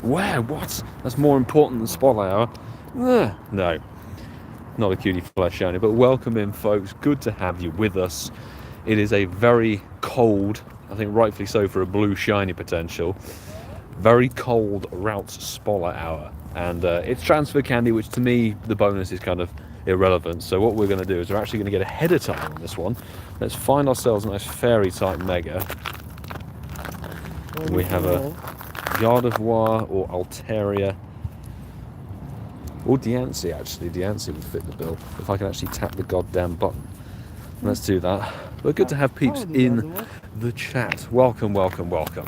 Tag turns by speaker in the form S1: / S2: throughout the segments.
S1: Where? What? That's more important than Spotlight Hour. No, not a cutie flash shiny, but welcome in, folks. Good to have you with us. It is a very cold, I think rightfully so for a blue shiny potential, very cold Ralts Spotlight Hour. And it's transfer candy, which to me, the bonus is kind of irrelevant. So what we're going to do is we're actually going to get ahead of time on this one. Let's find ourselves a nice fairy type mega. We have a Gardevoir or Altaria. Or Diancie, actually. Diancie would fit the bill if I can actually tap the goddamn button. Let's do that. But good to have peeps in the chat. Welcome, welcome, welcome.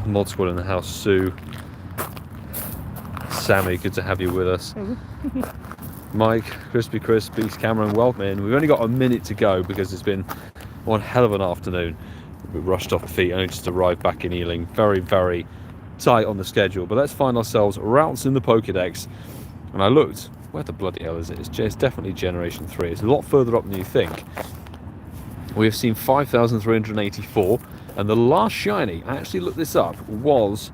S1: Mod Squad in the house. Sue. Sammy, good to have you with us. Mike, Crispy Chris, Beast Cameron, welcome in. We've only got a minute to go because it's been one hell of an afternoon. We rushed off the feet, only just arrived back in Ealing. Very, very tight on the schedule. But let's find ourselves Ralts in the Pokedex. And I looked, where the bloody hell is it? It's definitely Generation 3. It's a lot further up than you think. We have seen 5,384. And the last shiny, I actually looked this up, was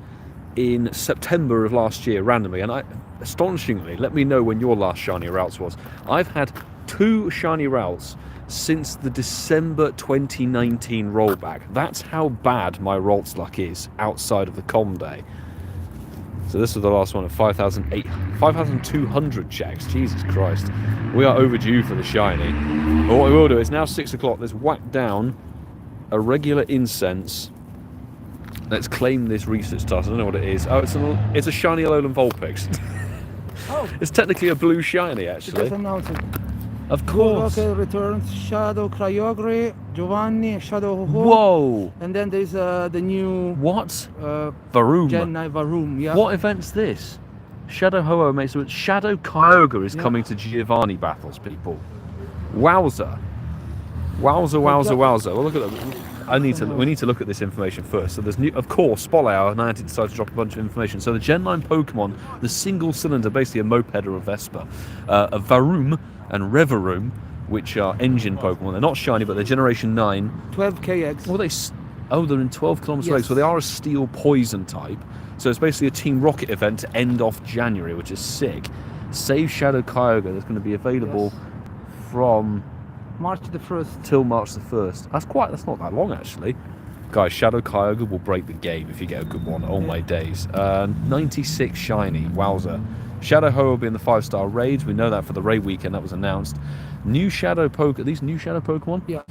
S1: in September of last year randomly, and astonishingly, let me know when your last shiny Ralts was. I've had 2 shiny Ralts since the December 2019 rollback. That's how bad my Ralts luck is outside of the com day. So this was the last one at 5,200 checks. Jesus Christ, we are overdue for the shiny. But what we will do is now 6 o'clock. Let's whack down a regular incense. Let's claim this research task. I don't know what it is. Oh, it's a shiny Alolan Vulpix.
S2: Oh.
S1: It's technically a blue shiny, actually. Of course.
S2: Okay, returns Shadow Kyogre, Giovanni, Shadow Ho-Ho.
S1: Whoa.
S2: And then there's the new...
S1: What? Varoom.
S2: Gen 9 Varoom, yeah.
S1: What event's this? Shadow Ho-Oh makes it. Shadow Kyogre is coming to Giovanni battles, people. Wowza. Wowza, wowza, wowza. Well, look at that. We need to look at this information first. So there's new, of course, Spotlight Hour. Niantic decided to drop a bunch of information. So the Gen 9 Pokemon, the single cylinder, basically a moped or a Vespa, a Varoom and Revaroom, which are engine Pokemon. They're not shiny, but they're Generation 9.
S2: 12kx.
S1: Well, they're in 12 kilometers range. So they are a steel poison type. So it's basically a Team Rocket event to end off January, which is sick. Save Shadow Kyogre that's going to be available from
S2: March the 1st.
S1: Till March the 1st. That's not that long, actually. Guys, Shadow Kyogre will break the game if you get a good one. Oh my days. 96 shiny. Wowza. Shadow Ho will be in the 5-star raids. We know that for the raid weekend. That was announced. New Shadow Are these new Shadow Pokemon?
S2: Yeah.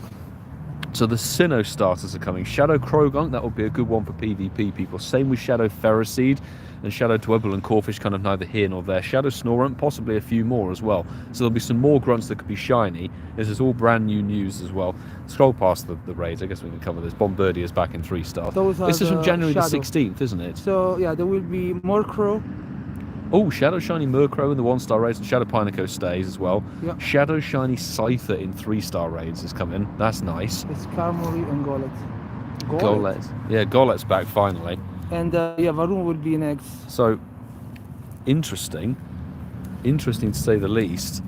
S1: So the Sinnoh starters are coming. Shadow Krogunk, that will be a good one for PvP people. Same with Shadow Ferroseed. And Shadow Dwebble and Corphish, kind of neither here nor there. Shadow Snorunt, possibly a few more as well. So there'll be some more grunts that could be shiny. This is all brand new news as well. Scroll past the raids. I guess we can cover this. Bombardier's back in 3-star. This is from January the 16th, isn't it?
S2: So yeah, there will be Murkrow.
S1: Oh, Shadow Shiny Murkrow in the 1-star raids, and Shadow Pineco stays as well.
S2: Yeah.
S1: Shadow Shiny Scyther in 3-star raids is coming. That's nice.
S2: It's Skarmory and Golett.
S1: Golett. Yeah, Golett's back finally.
S2: And yeah, Varoom will be next.
S1: So, interesting to say the least.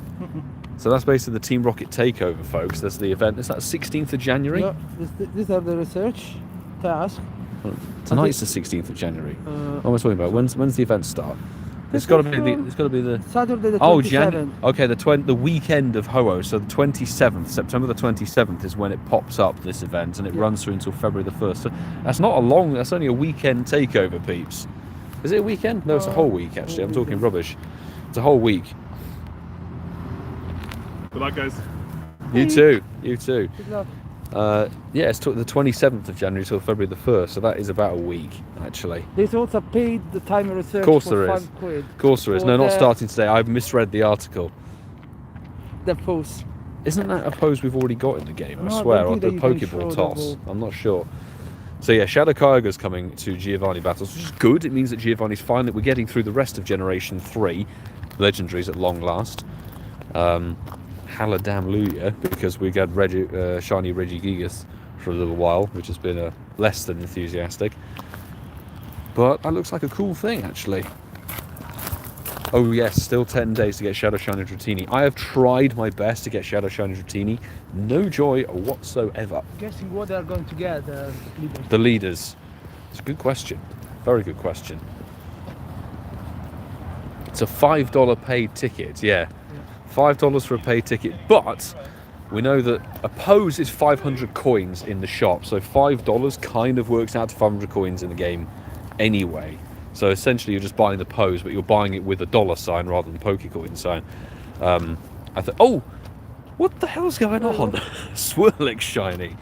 S1: So that's basically the Team Rocket takeover, folks. That's the event. Is that 16th of January?
S2: Yeah, these are the research task.
S1: Tonight's the 16th of January. What am I talking about? When's the event start? It's got to be the
S2: Saturday the 27th.
S1: Okay, the weekend of Ho-Oh. So the 27th, September the 27th is when it pops up, this event, and it runs through until February the 1st. So that's that's only a weekend takeover, peeps. Is it a weekend? No, it's a whole week actually. I'm talking rubbish. It's a whole week.
S3: Good luck, guys.
S1: You too.
S2: Good luck.
S1: Yeah, it's the 27th of January till February the 1st, so that is about a week, actually.
S2: There's also paid the time research.
S1: Of course
S2: for
S1: there is.
S2: £5.
S1: Of course there is. No, not starting today. I've misread the article.
S2: The post.
S1: Isn't that a pose we've already got in the game? I
S2: No,
S1: swear,
S2: I
S1: or
S2: don't
S1: the
S2: think that you can
S1: Pokeball
S2: throw the
S1: toss.
S2: ball.
S1: I'm not sure. So yeah, Shadow Kyogre's coming to Giovanni battles, which is good. It means that Giovanni's finally, we're getting through the rest of Generation 3 legendaries at long last. Hallelujah, because we got shiny Regigigas for a little while, which has been less than enthusiastic. But that looks like a cool thing, actually. Oh yes, still 10 days to get Shadow Shiny Dratini. I have tried my best to get Shadow Shiny Dratini. No joy whatsoever.
S2: Guessing what they are going to get, leaders.
S1: The leaders. It's a good question. Very good question. It's a $5 paid ticket, yeah. $5 for a paid ticket, but we know that a pose is 500 coins in the shop, so $5 kind of works out to 500 coins in the game anyway. So essentially you're just buying the pose, but you're buying it with a dollar sign rather than Pokecoin sign. I thought, oh, what the hell's going on? Swirlix shiny.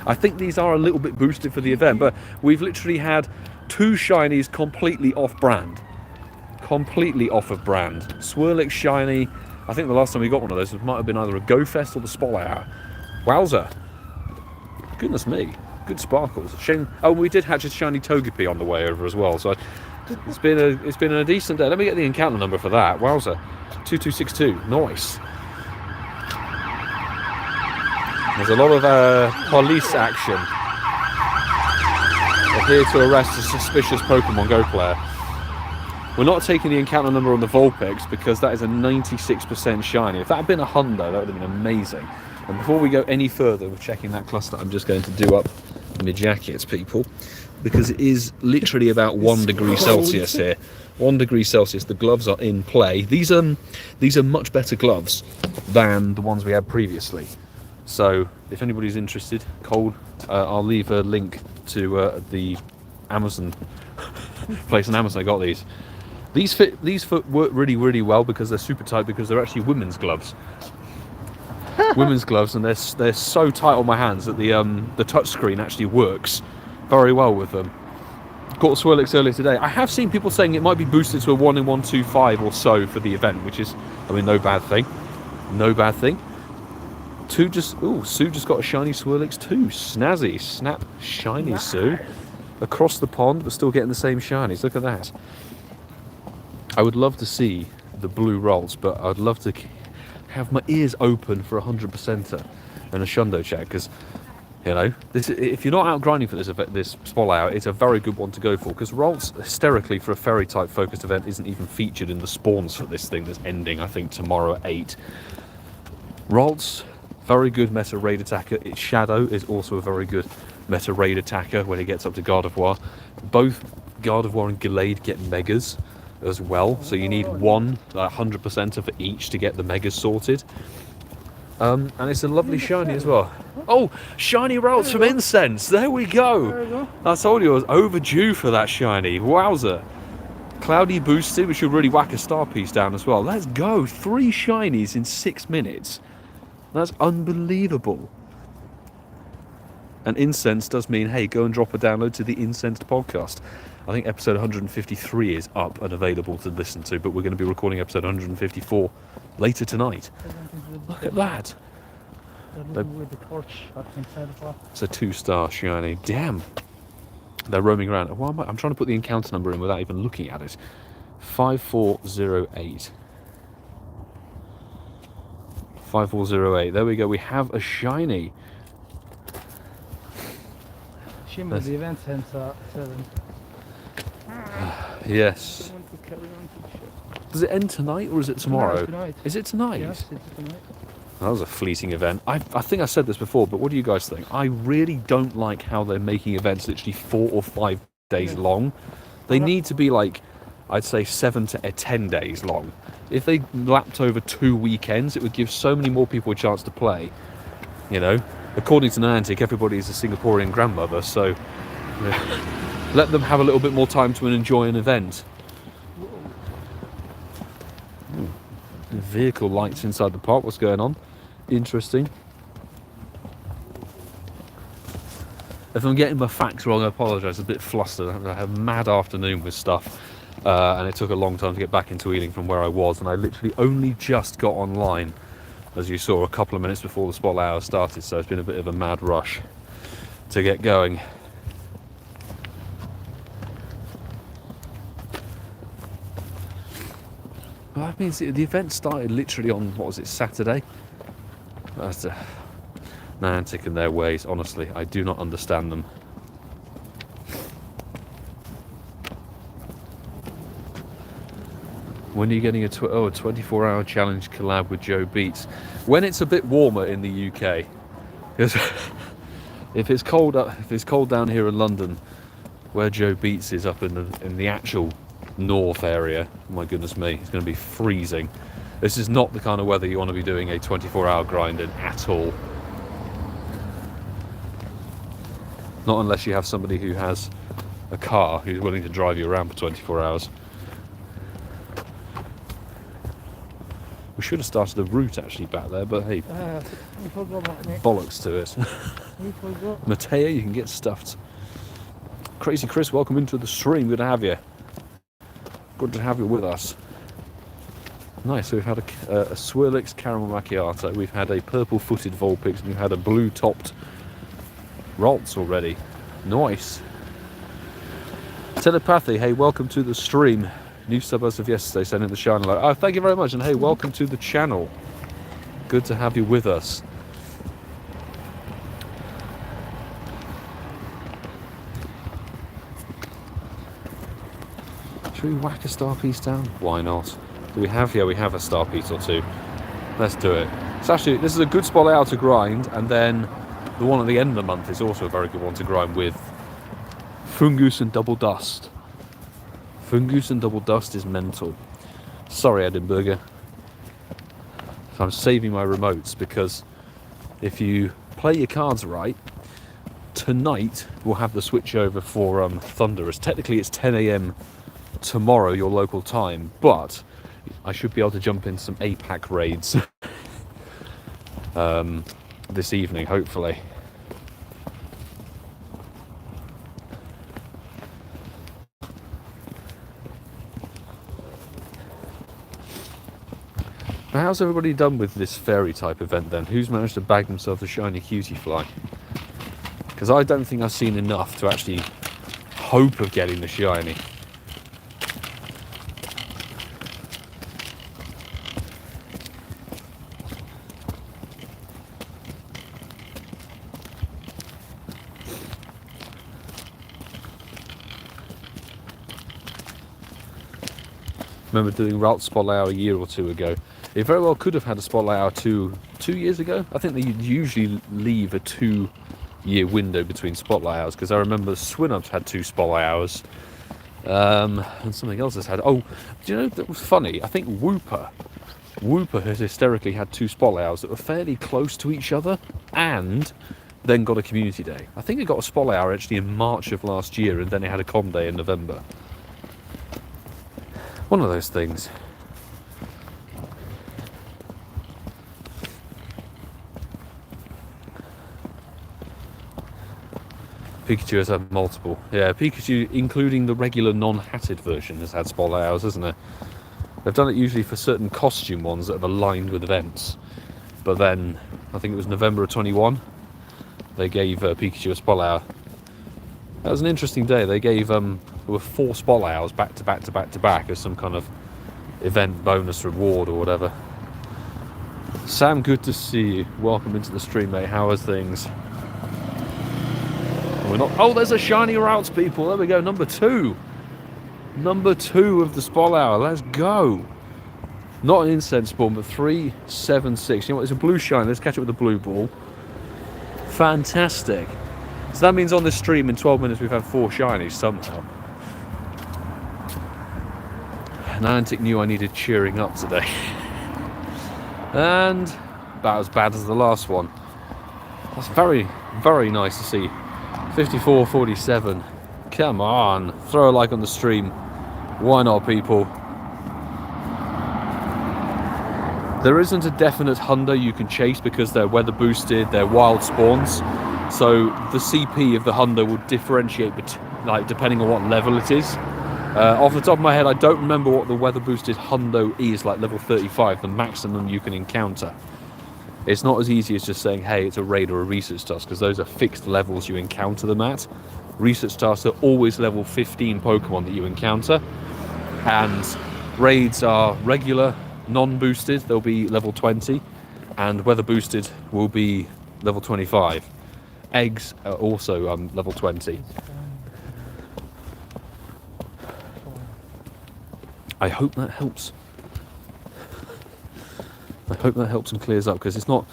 S1: I think these are a little bit boosted for the event, but we've literally had 2 shinies completely off-brand. Completely off of brand. Swirlix shiny. I think the last time we got one of those might have been either a Go Fest or the Spotlight. Wowza. Goodness me. Good sparkles. Shame. Oh, we did hatch a shiny Togepi on the way over as well. So it's been a decent day. Let me get the encounter number for that. Wowza. 2262. Nice. There's a lot of police action. They're here to arrest a suspicious Pokemon Go player. We're not taking the encounter number on the Vulpix because that is a 96% shiny. If that had been a hundo, that would have been amazing. And before we go any further with checking that cluster, I'm just going to do up my jackets, people, because it is literally about 1 degree Celsius here. 1 degree Celsius. The gloves are in play. These are much better gloves than the ones we had previously. So if anybody's interested, cold, I'll leave a link to the Amazon place on Amazon. I got these. These foot work really, really well because they're super tight, because they're actually women's gloves. Women's gloves, and they're so tight on my hands that the touch screen actually works very well with them. Caught Swirlix earlier today. I have seen people saying it might be boosted to a 1 in 125 or so for the event, which is, I mean, no bad thing. No bad thing. Sue just got a shiny Swirlix too. Snazzy, snap, shiny Sue. Across the pond, but still getting the same shinies. Look at that. I would love to see the blue Ralts, but I'd love to have my ears open for a 100%er and a shundo check, because, you know, if you're not out grinding for this spotlight, it's a very good one to go for, because Ralts, hysterically, for a fairy type focused event, isn't even featured in the spawns for this thing that's ending, I think, tomorrow at 8. Ralts, very good meta raid attacker. Its Shadow is also a very good meta raid attacker when it gets up to Gardevoir. Both Gardevoir and Gallade get megas as well, so you need 100% for each to get the megas sorted. And it's a lovely shiny as well. Oh, shiny Ralts from Incense. There we go. I told you I was overdue for that shiny. Wowza. Cloudy boosted, which should really whack a star piece down as well. Let's go. 3 shinies in 6 minutes. That's unbelievable. And Incense does mean, hey, go and drop a download to the Incensed podcast. I think episode 153 is up and available to listen to, but we're going to be recording episode 154 later tonight. Look at that. It's a 2-star shiny. Damn. They're roaming around. I'm trying to put the encounter number in without even looking at it. 5408. 5408. There we go. We have a shiny.
S2: Shimmer the event center 7.
S1: Yes. Does it end tonight or is it tomorrow?
S2: Tonight.
S1: Is it tonight?
S2: Yes, it's tonight.
S1: That was a fleeting event. I think I said this before, but what do you guys think? I really don't like how they're making events literally 4 or 5 days long. They need to be like, I'd say 7 to 10 days long. If they lapped over 2 weekends, it would give so many more people a chance to play. You know, according to Niantic, everybody is a Singaporean grandmother, so you know, let them have a little bit more time to enjoy an event. Vehicle lights inside the park. What's going on? Interesting. If I'm getting my facts wrong, I apologise. A bit flustered. I had a mad afternoon with stuff, and it took a long time to get back into Ealing from where I was, and I literally only just got online, as you saw, a couple of minutes before the spotlight hour started, so it's been a bit of a mad rush to get going. Well, I mean, the event started literally on, what was it, Saturday? That's Niantic and their ways, honestly. I do not understand them. When are you getting a 24-hour challenge collab with Joe Beats? When it's a bit warmer in the UK. Because if it's cold down here in London, where Joe Beats is up in the actual north area. My goodness me, it's going to be freezing. This is not the kind of weather you want to be doing a 24-hour grind in at all. Not unless you have somebody who has a car who's willing to drive you around for 24 hours. We should have started a route actually back there, but hey,
S2: We forgot about me.
S1: bollocks to it.
S2: We forgot.
S1: Mateo, you can get stuffed. Crazy Chris, welcome into the stream. Good to have you. Good to have you with us. Nice, so we've had a Swirlix caramel macchiato, we've had a purple-footed Vulpix, and we've had a blue-topped Ralts already. Nice. Telepathy, hey, welcome to the stream. New sub as of yesterday, sending the shine light. Oh, thank you very much, and hey, welcome to the channel. Good to have you with us. Should we whack a star piece down? Why not? Do we have? Yeah, we have a star piece or two. Let's do it. It's actually, this is a good spot layout to grind, and then the one at the end of the month is also a very good one to grind with Fungus and Double Dust. Fungus and Double Dust is mental. Sorry, Edinburgh. I'm saving my remotes because if you play your cards right, tonight we'll have the switch over for Thunderous. Technically it's 10 AM tomorrow, your local time, but I should be able to jump in some APAC raids this evening, hopefully. Now, how's everybody done with this fairy type event then? Who's managed to bag themselves a shiny cutie fly? Because I don't think I've seen enough to actually hope of getting the shiny. Remember doing Ralts Spotlight a year or two ago. It very well could have had a Spotlight Hour two years ago. I think they usually leave a 2-year window between Spotlight Hours, because I remember Swinubs had 2 Spotlight Hours. And something else has had... Oh, do you know that was funny? I think Wooper has hysterically had 2 Spotlight Hours that were fairly close to each other, and then got a community day. I think it got a Spotlight Hour actually in March of last year, and then it had a com day in November. One of those things. Pikachu has had multiple. Yeah, Pikachu, including the regular non-hatted version, has had Spotlight Hours, hasn't it? They've done it usually for certain costume ones that have aligned with events. But then, I think it was November of 21, they gave Pikachu a Spotlight Hour. That was an interesting day. They gave, there were 4 Spotlight Hours back to back to back to back as some kind of event bonus reward or whatever. Sam, good to see you. Welcome into the stream, mate. How are things? We're not... Oh, there's a shiny Ralts, people. There we go. Number 2. Number 2 of the Spotlight Hour. Let's go. Not an incense spawn, but 376. You know what? It's a blue shine. Let's catch it with a blue ball. Fantastic. So that means on this stream in 12 minutes we've had 4 shinies somehow. Niantic knew I needed cheering up today. And about as bad as the last one. That's very, very nice to see. 54.47. Come on. Throw a like on the stream. Why not, people? There isn't a definite hundo you can chase because they're weather boosted, they're wild spawns. So the CP of the hundo will differentiate like depending on what level it is. Off the top of my head, I don't remember what the weather boosted hundo is, like level 35, the maximum you can encounter. It's not as easy as just saying, hey, it's a raid or a research task, because those are fixed levels you encounter them at. Research tasks are always level 15 Pokemon that you encounter, and raids are regular, non-boosted, they'll be level 20, and weather boosted will be level 25. Eggs are also level 20. I hope that helps. I hope that helps and clears up, because it's not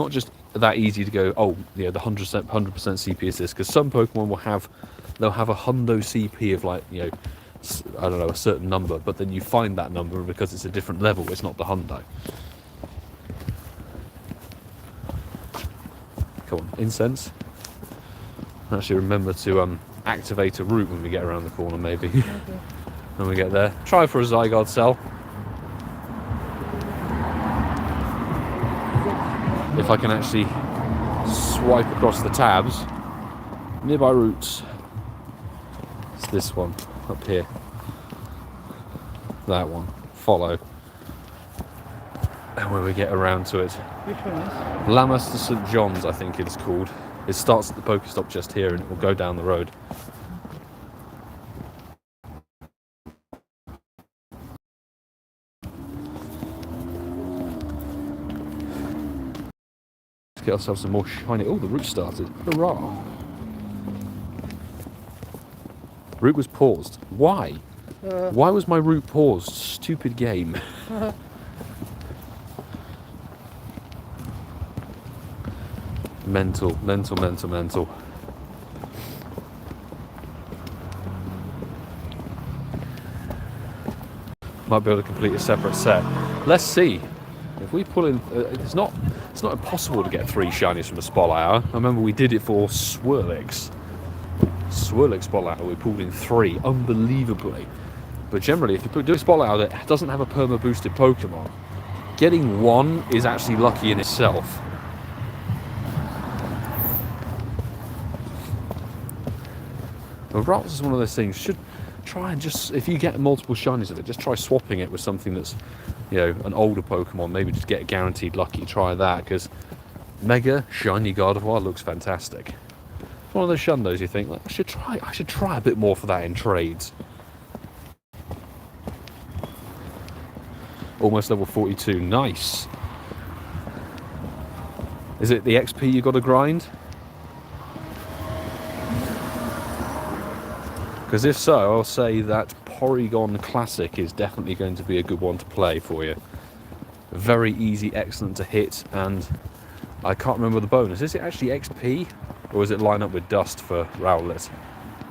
S1: just that easy to go, oh, yeah, the 100% CP is this, because some Pokemon they'll have a hundo CP of like, you know, I don't know, a certain number, but then you find that number because it's a different level, it's not the hundo. Come on, incense. Actually remember to activate a route when we get around the corner, maybe. Okay. When we get there. Try for a Zygarde cell. If I can actually swipe across the tabs. Nearby routes. It's this one, up here. That one. Follow. And when we get around to it.
S2: Which one is?
S1: Lammas to St. John's, I think it's called. It starts at the Pokestop just here and it will go down the road. Let's get ourselves some more shiny... Oh, the route started. Hurrah! Route was paused. Why? Why was my route paused? Stupid game. Mental. Might be able to complete a separate set. Let's see. If we pull in... it's not impossible to get 3 shinies from a Spotlight Hour. I remember we did it for Swirlix. Spotlight Hour, we pulled in 3, unbelievably. But generally, if you do a Spotlight Hour that doesn't have a perma-boosted Pokemon, getting 1 is actually lucky in itself. But Ralts is one of those things, should try and just, if you get multiple shinies of it, just try swapping it with something that's, you know, an older Pokemon, maybe just get a guaranteed lucky, try that, because Mega Shiny Gardevoir looks fantastic. It's one of those shundos you think, like, I should try a bit more for that in trades. Almost level 42, nice. Is it the XP you got to grind? Because if so, I'll say that Porygon Classic is definitely going to be a good one to play for you. Very easy, excellent to hit, and I can't remember the bonus. Is it actually XP? Or is it line up with Dust for Rowlet?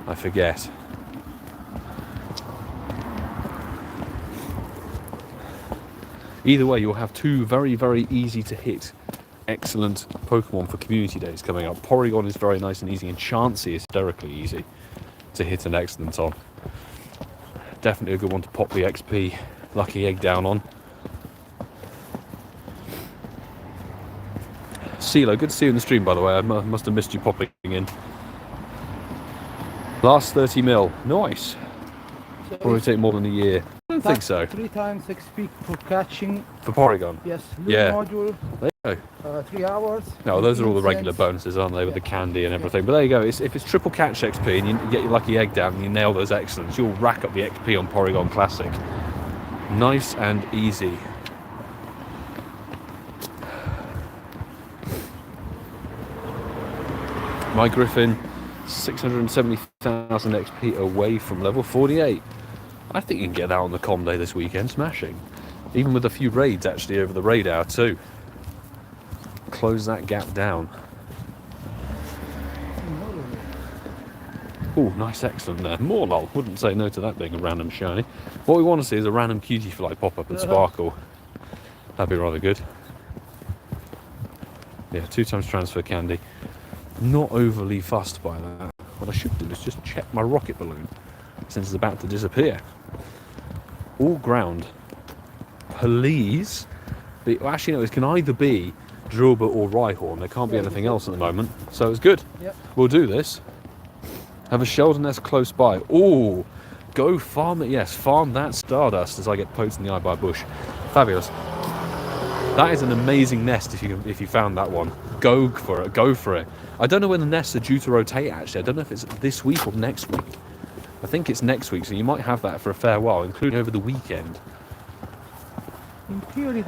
S1: I forget. Either way, you'll have 2 very, very easy to hit, excellent Pokemon for Community Days coming up. Porygon is very nice and easy, and Chansey is hysterically easy to hit an excellent on. Definitely a good one to pop the XP Lucky Egg down on. CeeLo, good to see you in the stream, by the way. I must have missed you popping in. Last 30 mil, nice.
S2: So
S1: Probably take more than a year. I don't think so.
S2: 3 times XP for catching.
S1: For Porygon?
S2: Yes.
S1: Yeah.
S2: Module.
S1: There you go.
S2: 3 hours.
S1: No, those are all the regular bonuses, aren't they, with the candy and everything. But there you go. If it's triple catch XP and you get your Lucky Egg down and you nail those excellents, you'll rack up the XP on Porygon Classic. Nice and easy. My Griffin, 670,000 XP away from level 48. I think you can get that on the com day this weekend, smashing. Even with a few raids actually over the raid hour too. Close that gap down. Oh, nice, excellent there. More lol, wouldn't say no to that being a random shiny. What we want to see is a random cutie fly pop up and sparkle. That'd be rather good. Yeah, 2 times transfer candy. Not overly fussed by that. What I should do is just check my rocket balloon, since it's about to disappear. All ground. Please. Well, actually, no, it can either be Drillbur or Rhyhorn. There can't be anything else at the moment. So it's good. Yep. We'll do this. Have a shelter nest close by. Oh, go farm it. Yes, farm that Stardust as I get poked in the eye by a bush. Fabulous. That is an amazing nest if you found that one. Go for it. Go for it. I don't know when the nests are due to rotate, actually. I don't know if it's this week or next week. I think it's next week, so you might have that for a fair while, including over the weekend.
S2: In theory,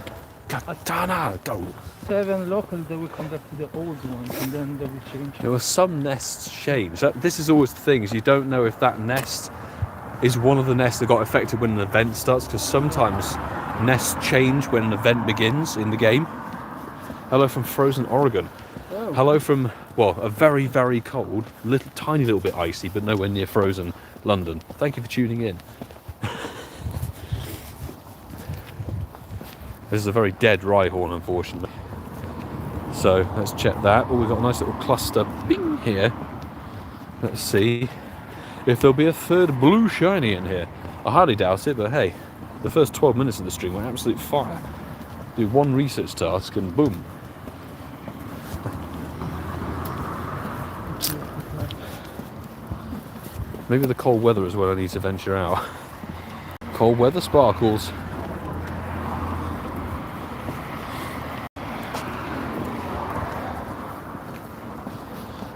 S1: Katana, go!
S2: 7 locals, they will come back to the old ones, and then they will change.
S1: There were some nests changed. This is always the thing, is you don't know if that nest is one of the nests that got affected when an event starts, because sometimes nests change when an event begins in the game. Hello from Frozen Oregon. Hello from, well, a very, very cold, tiny little bit icy, but nowhere near frozen London. Thank you for tuning in. This is a very dead Rhyhorn, unfortunately. So let's check that. Oh, we've got a nice little cluster bing here. Let's see if there'll be a third blue shiny in here. I hardly doubt it, but hey, the first 12 minutes of the stream were absolute fire. Do one research task and boom. Maybe the cold weather is where I need to venture out. Cold weather sparkles.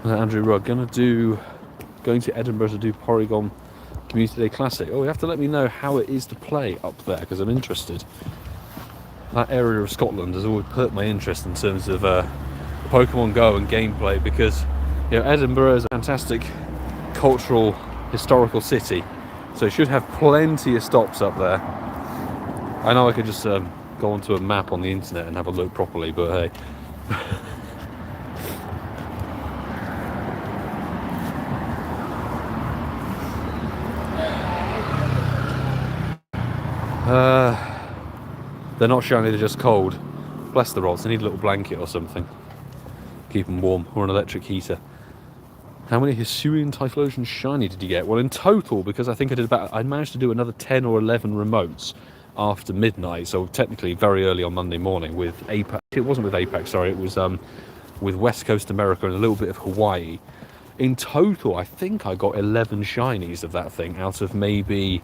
S1: Andrew Rugg, going to Edinburgh to do Porygon Community Day Classic. Oh, you have to let me know how it is to play up there, because I'm interested. That area of Scotland has always perked my interest in terms of Pokemon Go and gameplay, because Edinburgh is a fantastic cultural, historical city, so it should have plenty of stops up there. I know I could just go onto a map on the internet and have a look properly, but hey. They're not shiny, they're just cold. Bless the Ralts, they need a little blanket or something. Keep them warm, or an electric heater. How many Hisuian Typhlosion shiny did you get? Well, in total, because I think I managed to do another 10 or 11 remotes after midnight, so technically very early on Monday morning with Apex. It wasn't with Apex, sorry, it was with West Coast America and a little bit of Hawaii. In total, I think I got 11 shinies of that thing out of maybe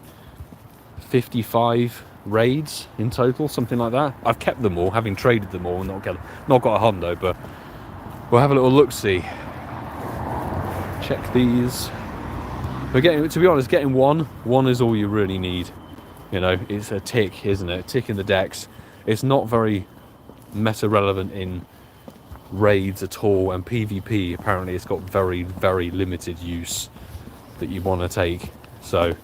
S1: 55 raids in total, something like that. I've kept them all, having traded them all, and not got a hundo, but we'll have a little look-see. Check these. But to be honest, getting one is all you really need. It's a tick, isn't it? A tick in the decks. It's not very meta relevant in raids at all, and PvP apparently it's got very, very limited use that you want to take. So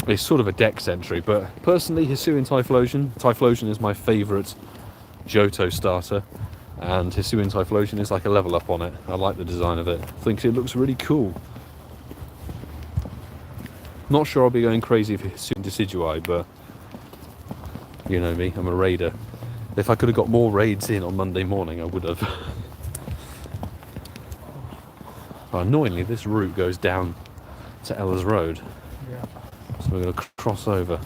S1: it's sort of a dex entry, but personally, Hisuian Typhlosion is my favourite Johto starter, and Hisuian Typhlosion is like a level up on it. I like the design of it. I think it looks really cool. Not sure I'll be going crazy for Hisuian Decidueye, but you know me, I'm a raider. If I could have got more raids in on Monday morning, I would have. Annoyingly, this route goes down to Ella's Road.
S2: Yeah.
S1: So we're going to cross over.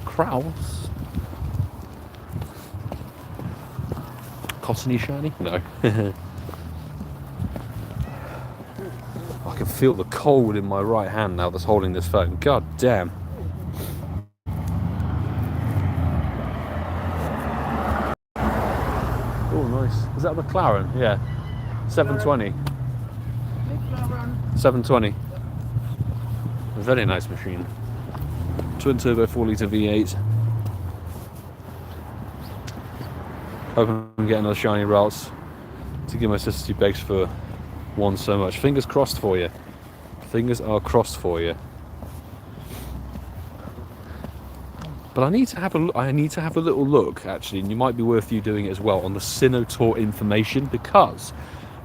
S1: Crowds? Cottony shiny? No. I can feel the cold in my right hand now that's holding this phone. God damn. Oh, nice. Is that a McLaren? Yeah. 720. 720. A very nice machine. Twin turbo 4 litre V8. Hoping I can get another shiny Ralts to give my sister 2 begs for one so much. Fingers crossed for you. Fingers are crossed for you. But I need to have a little look, actually, and you might be worth you doing it as well, on the Sinnoh information, because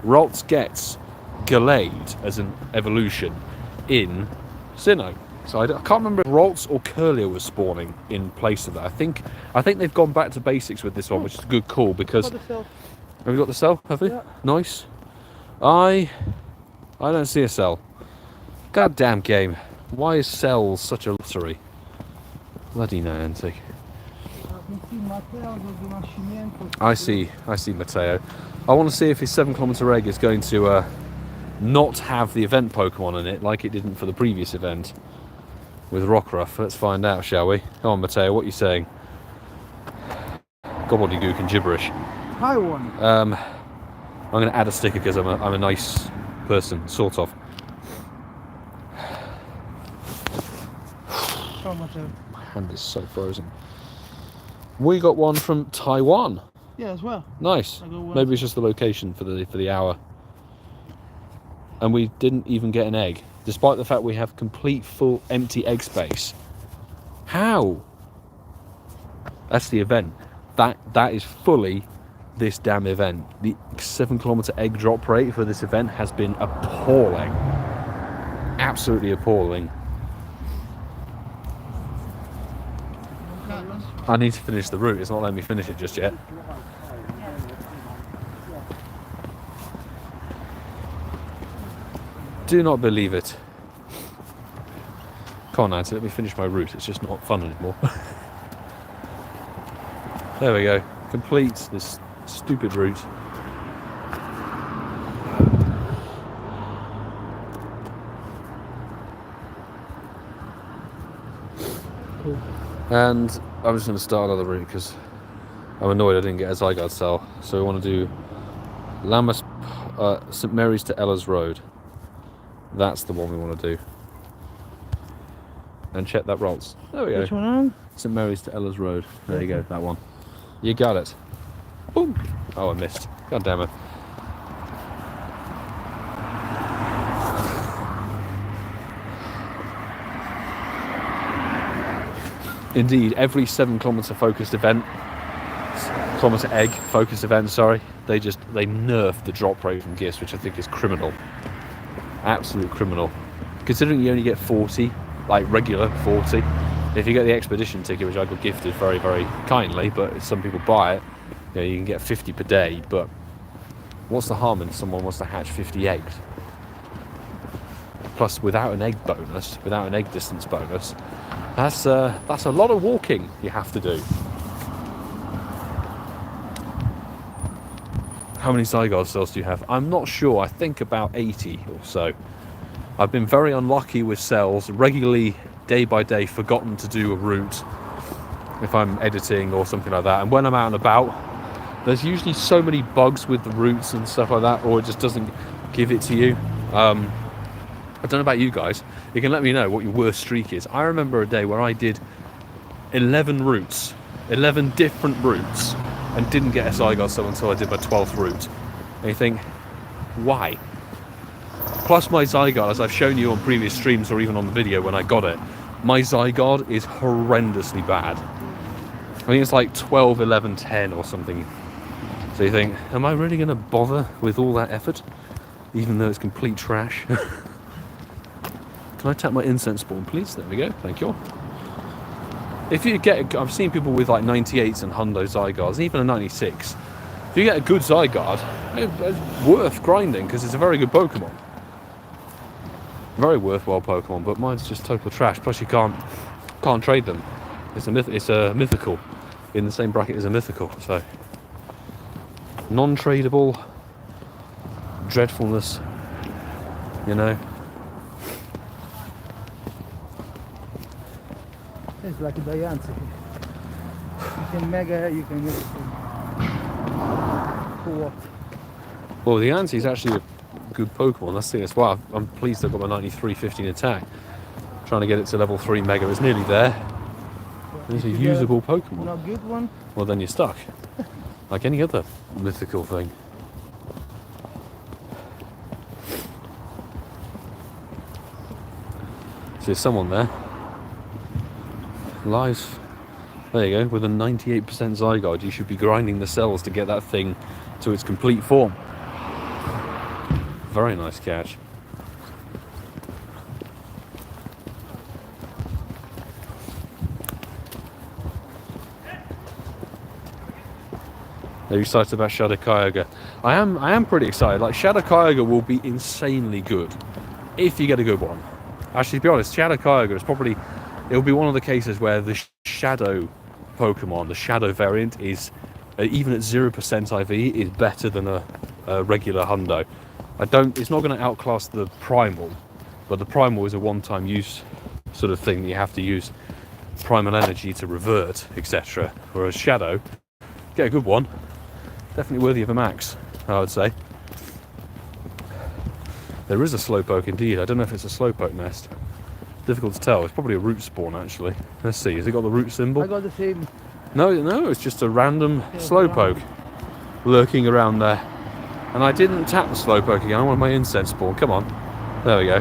S1: Ralts gets Gallade as an evolution in Sinnoh. So I can't remember if Ralts or Curlier was spawning in place of that. I think they've gone back to basics with this one, which is a good call, because... Have you got the cell? Have we? Yeah. Nice. I don't see a cell. Goddamn game. Why is cells such a lottery? Bloody Niantic. I see Mateo. I want to see if his 7-kilometer egg is going to not have the event Pokemon in it like it didn't for the previous event with Rockruff. Let's find out, shall we? Come on, Mateo, what are you saying? Gobbledygook and gibberish.
S2: Hi, one.
S1: I'm going to add a sticker because I'm a nice person, sort of. My hand is so frozen. We got one from Taiwan.
S2: Yeah, as well.
S1: Nice. Maybe it's just the location for the hour. And we didn't even get an egg, despite the fact we have complete full empty egg space. How? That's the event. That is fully this damn event. The 7-kilometer egg drop rate for this event has been appalling. Absolutely appalling. I need to finish the route. It's not letting me finish it just yet. Do not believe it. Come on, Nancy, let me finish my route. It's just not fun anymore. There we go. Complete this stupid route.
S2: Cool.
S1: And I'm just going to start another route because I'm annoyed I didn't get a Zygarde cell. So we want to do Lammas, St Mary's to Ella's Road. That's the one we want to do. And check that Ralts. There we go.
S2: Which one?
S1: St Mary's to Ella's Road. There you go, that one. You got it. Boom. Oh, I missed. God damn it. Indeed, every 7-kilometer focused event, kilometer egg focused event, sorry, they nerf the drop rate from gifts, which I think is criminal. Absolute criminal. Considering you only get 40, like regular 40, if you get the expedition ticket, which I got gifted very, very kindly, but if some people buy it, you know, you can get 50 per day, but what's the harm in someone wants to hatch 50 eggs? Plus, without an egg bonus, without an egg distance bonus, that's a lot of walking you have to do. How many Zygarde cells do you have? I'm not sure. I think about 80 or so. I've been very unlucky with cells, regularly, day by day, forgotten to do a route if I'm editing or something like that. And when I'm out and about, there's usually so many bugs with the routes and stuff like that, or it just doesn't give it to you. I don't know about you guys. You can let me know what your worst streak is. I remember a day where I did 11 routes, 11 different routes, and didn't get a Zygarde cell until I did my 12th route. And you think, why? Plus my Zygarde, as I've shown you on previous streams or even on the video when I got it, my Zygarde is horrendously bad. I think it's like 12, 11, 10 or something. So you think, am I really going to bother with all that effort? Even though it's complete trash. Can I tap my incense spawn, please? There we go, thank you. If you get, I've seen people with like 98s and hundo Zygardes, even a 96. If you get a good Zygarde, it's worth grinding because it's a very good Pokemon. Very worthwhile Pokemon, but mine's just total trash. Plus you can't trade them. It's a mythical, in the same bracket as a mythical, so non-tradable dreadfulness, you know.
S2: It's like a Diancie. You can mega, you can get it. For what?
S1: Well, the Antie's actually a good Pokemon. That's the thing as well. I'm pleased I've got my 93 15 attack. Trying to get it to level 3 Mega. It's nearly there. It's a usable Pokemon.
S2: Not good one.
S1: Well, then you're stuck. Like any other mythical thing. So there's someone there. Live. There you go. With a 98% Zygarde, you should be grinding the cells to get that thing to its complete form. Very nice catch. Are you excited about Shadow Kyogre? I am pretty excited. Like, Shadow Kyogre will be insanely good if you get a good one. Actually, to be honest, Shadow Kyogre is probably, it'll be one of the cases where the Shadow Pokemon, the Shadow variant, is even at 0% IV is better than a regular Hundo. It's not going to outclass the Primal, but the Primal is a one-time use sort of thing that you have to use Primal Energy to revert, etc. Whereas Shadow, get a good one, definitely worthy of a max, I would say. There is a Slowpoke indeed. I don't know if it's a Slowpoke nest. Difficult to tell. It's probably a root spawn actually. Let's see. Has it got the root symbol?
S2: I got the same.
S1: No, it's just a random Slowpoke lurking around there. And I didn't tap the Slowpoke again. I wanted my incense spawn. Come on. There we go.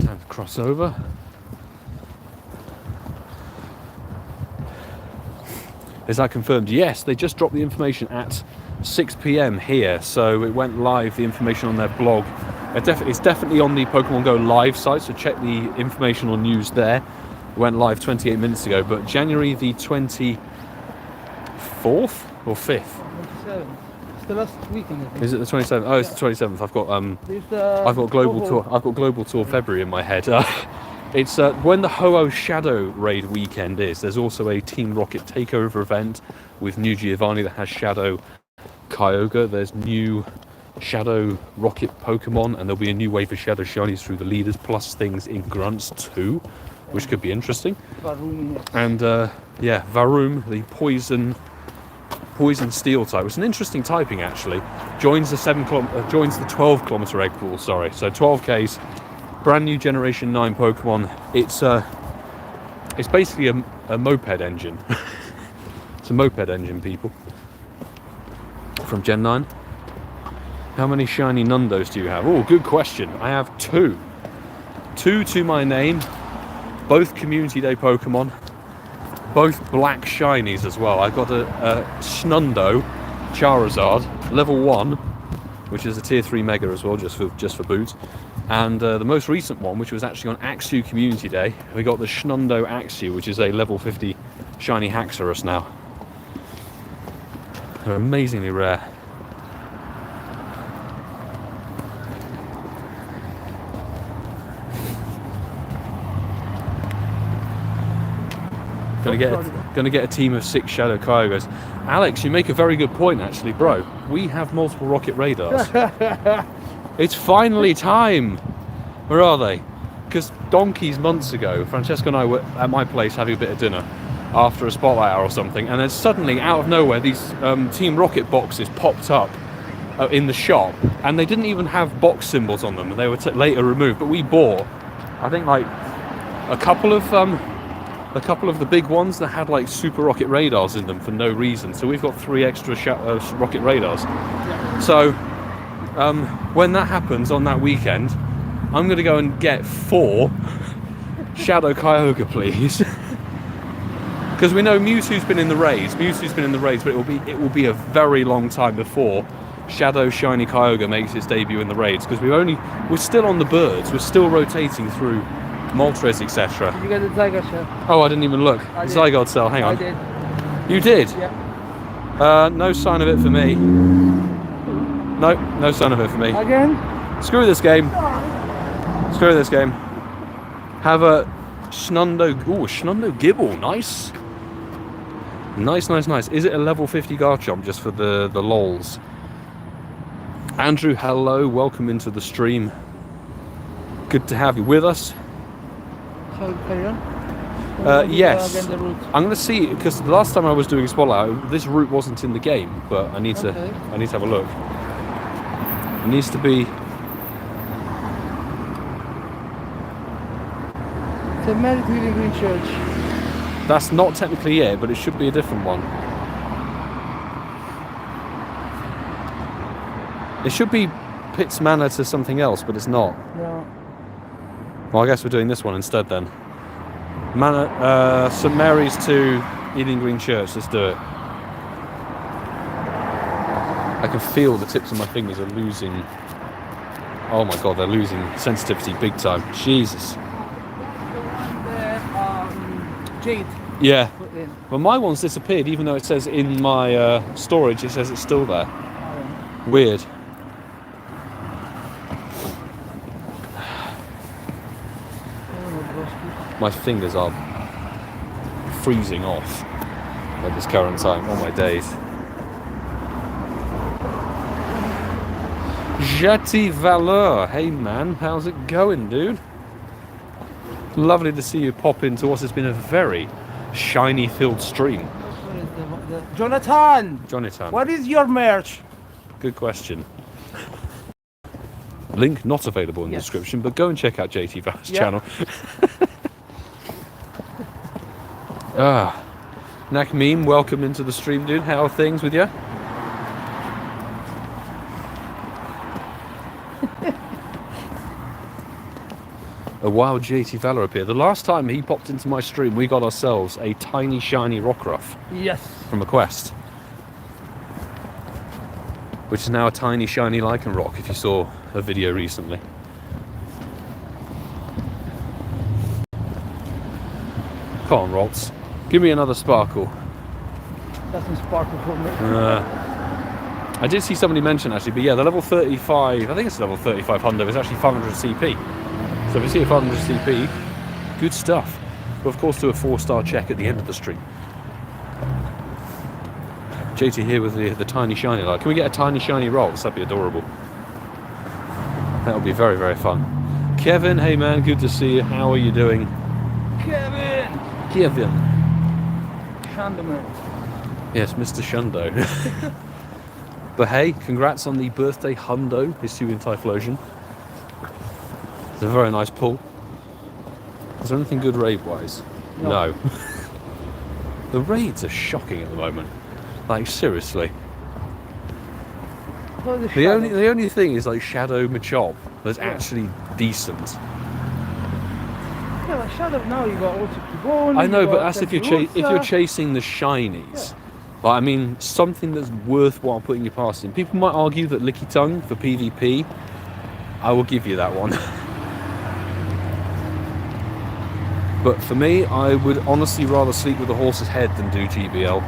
S1: Time to cross over. Is that confirmed? Yes, they just dropped the information at 6 p.m. here, so it went live, the information on their blog. It's definitely on the Pokemon Go live site, so check the information on news there. It went live 28 minutes ago, but January the 24th or 5th?
S2: 27th. It's the last weekend, I think.
S1: Is it the 27th? Oh, it's the 27th. I've got Global Tour. I've got Global Tour February in my head. It's when the Ho-Oh Shadow Raid weekend is. There's also a Team Rocket takeover event with new Giovanni that has Shadow Kyogre. There's new Shadow Rocket Pokemon, and there'll be a new wave of Shadow Shinies through the leaders, plus things in Grunts too, which could be interesting.
S2: Varum, yes.
S1: And yeah, Varum, the poison steel type. It's an interesting typing actually. Joins the 12 kilometer egg pool. Sorry, so 12Ks. Brand new Generation 9 Pokemon. It's basically a moped engine. It's a moped engine, people. From Gen 9. How many shiny Nundos do you have? Oh, good question. I have 2. 2 to my name. Both Community Day Pokemon. Both black shinies as well. I've got a Shundo Charizard, level 1, which is a tier 3 mega as well, just for boots. And the most recent one, which was actually on Axew Community Day, we got the Shundo Axew, which is a level 50 shiny Haxorus now. They're amazingly rare. Gonna get a team of 6 Shadow Kyogres. Alex, you make a very good point actually, bro. We have multiple rocket radars. It's finally time! Where are they? Because donkeys months ago, Francesca and I were at my place having a bit of dinner after a spotlight hour or something, and then suddenly, out of nowhere, these Team Rocket boxes popped up in the shop, and they didn't even have box symbols on them, and they were later removed, but we bought, I think, like, a couple of the big ones that had, like, super rocket radars in them for no reason, so we've got 3 extra rocket radars. So when that happens on that weekend, I'm going to go and get 4 Shadow Kyogre, please. Because we know Mewtwo's been in the raids, but it will be a very long time before Shadow Shiny Kyogre makes its debut in the raids. Because we're still on the birds, we're still rotating through Moltres, etc.
S2: Did you get the Zygarde shell?
S1: Oh, I didn't even look. Zygarde cell, hang on.
S2: I did.
S1: You did?
S2: Yeah.
S1: No sign of it for me. No sign of it for me.
S2: Again?
S1: Screw this game. Screw this game. Have a Shundo. Ooh, Shundo Gibble. Nice. Nice. Is it a level 50 Garchomp just for the lols? Andrew, hello. Welcome into the stream. Good to have you with us.
S2: Shall we carry on?
S1: Yes.
S2: Again, the route?
S1: I'm going to see, because the last time I was doing a spotlight, this route wasn't in the game, but I need to have a look. It needs to be.
S2: It's a Merit Healing Green Church.
S1: That's not technically it, but it should be a different one. It should be Pitt's Manor to something else, but it's not.
S2: No.
S1: Well, I guess we're doing this one instead then. St Mary's to Ealing Green Church. Let's do it. I can feel the tips of my fingers are losing. Oh my god, they're losing sensitivity big time. Jesus.
S2: Jade.
S1: Yeah. Well, my one's disappeared, even though it says in my storage, it says it's still there. Weird. My fingers are freezing off at this current time. Oh my days. Jati Valeur. Hey man, how's it going, dude? Lovely to see you pop into what has been a very shiny filled stream.
S2: Jonathan!
S1: Jonathan.
S2: What is your merch?
S1: Good question. Link not available in the description, but go and check out JT Valor's channel. Knack Meme, welcome into the stream, dude. How are things with you? A wild JT Valor appeared. The last time he popped into my stream, we got ourselves a tiny shiny Rockruff.
S2: Yes.
S1: from a quest, which is now a tiny shiny Lycanroc, if you saw a video recently. Come on, Ralts. Give me another sparkle.
S2: Doesn't sparkle for me.
S1: I did see somebody mention actually, but yeah, the level 35, I think it's level 35 Hundo, is actually 500 CP. So if you see a 500 CP, good stuff. But of course do a 4-star check at the end of the stream. JT here with the tiny shiny light. Can we get a tiny shiny Ralts? That'd be adorable. That would be very, very fun. Kevin, hey man, good to see you. How are you doing?
S2: Kevin! Shundo man.
S1: Yes, Mr. Shundo. But hey, congrats on the birthday Hundo, Hisuian Typhlosion. It's a very nice pull. Is there anything good raid-wise? No. The raids are shocking at the moment. Like, seriously. The only thing is like Shadow Machop that's actually decent.
S2: Yeah, like Shadow now you got also Kibon.
S1: I know, but that's if you're chasing the shinies. Like, I mean, something that's worthwhile putting your past in. People might argue that Licky Tongue for PvP. I will give you that one. But for me, I would honestly rather sleep with a horse's head than do GBL.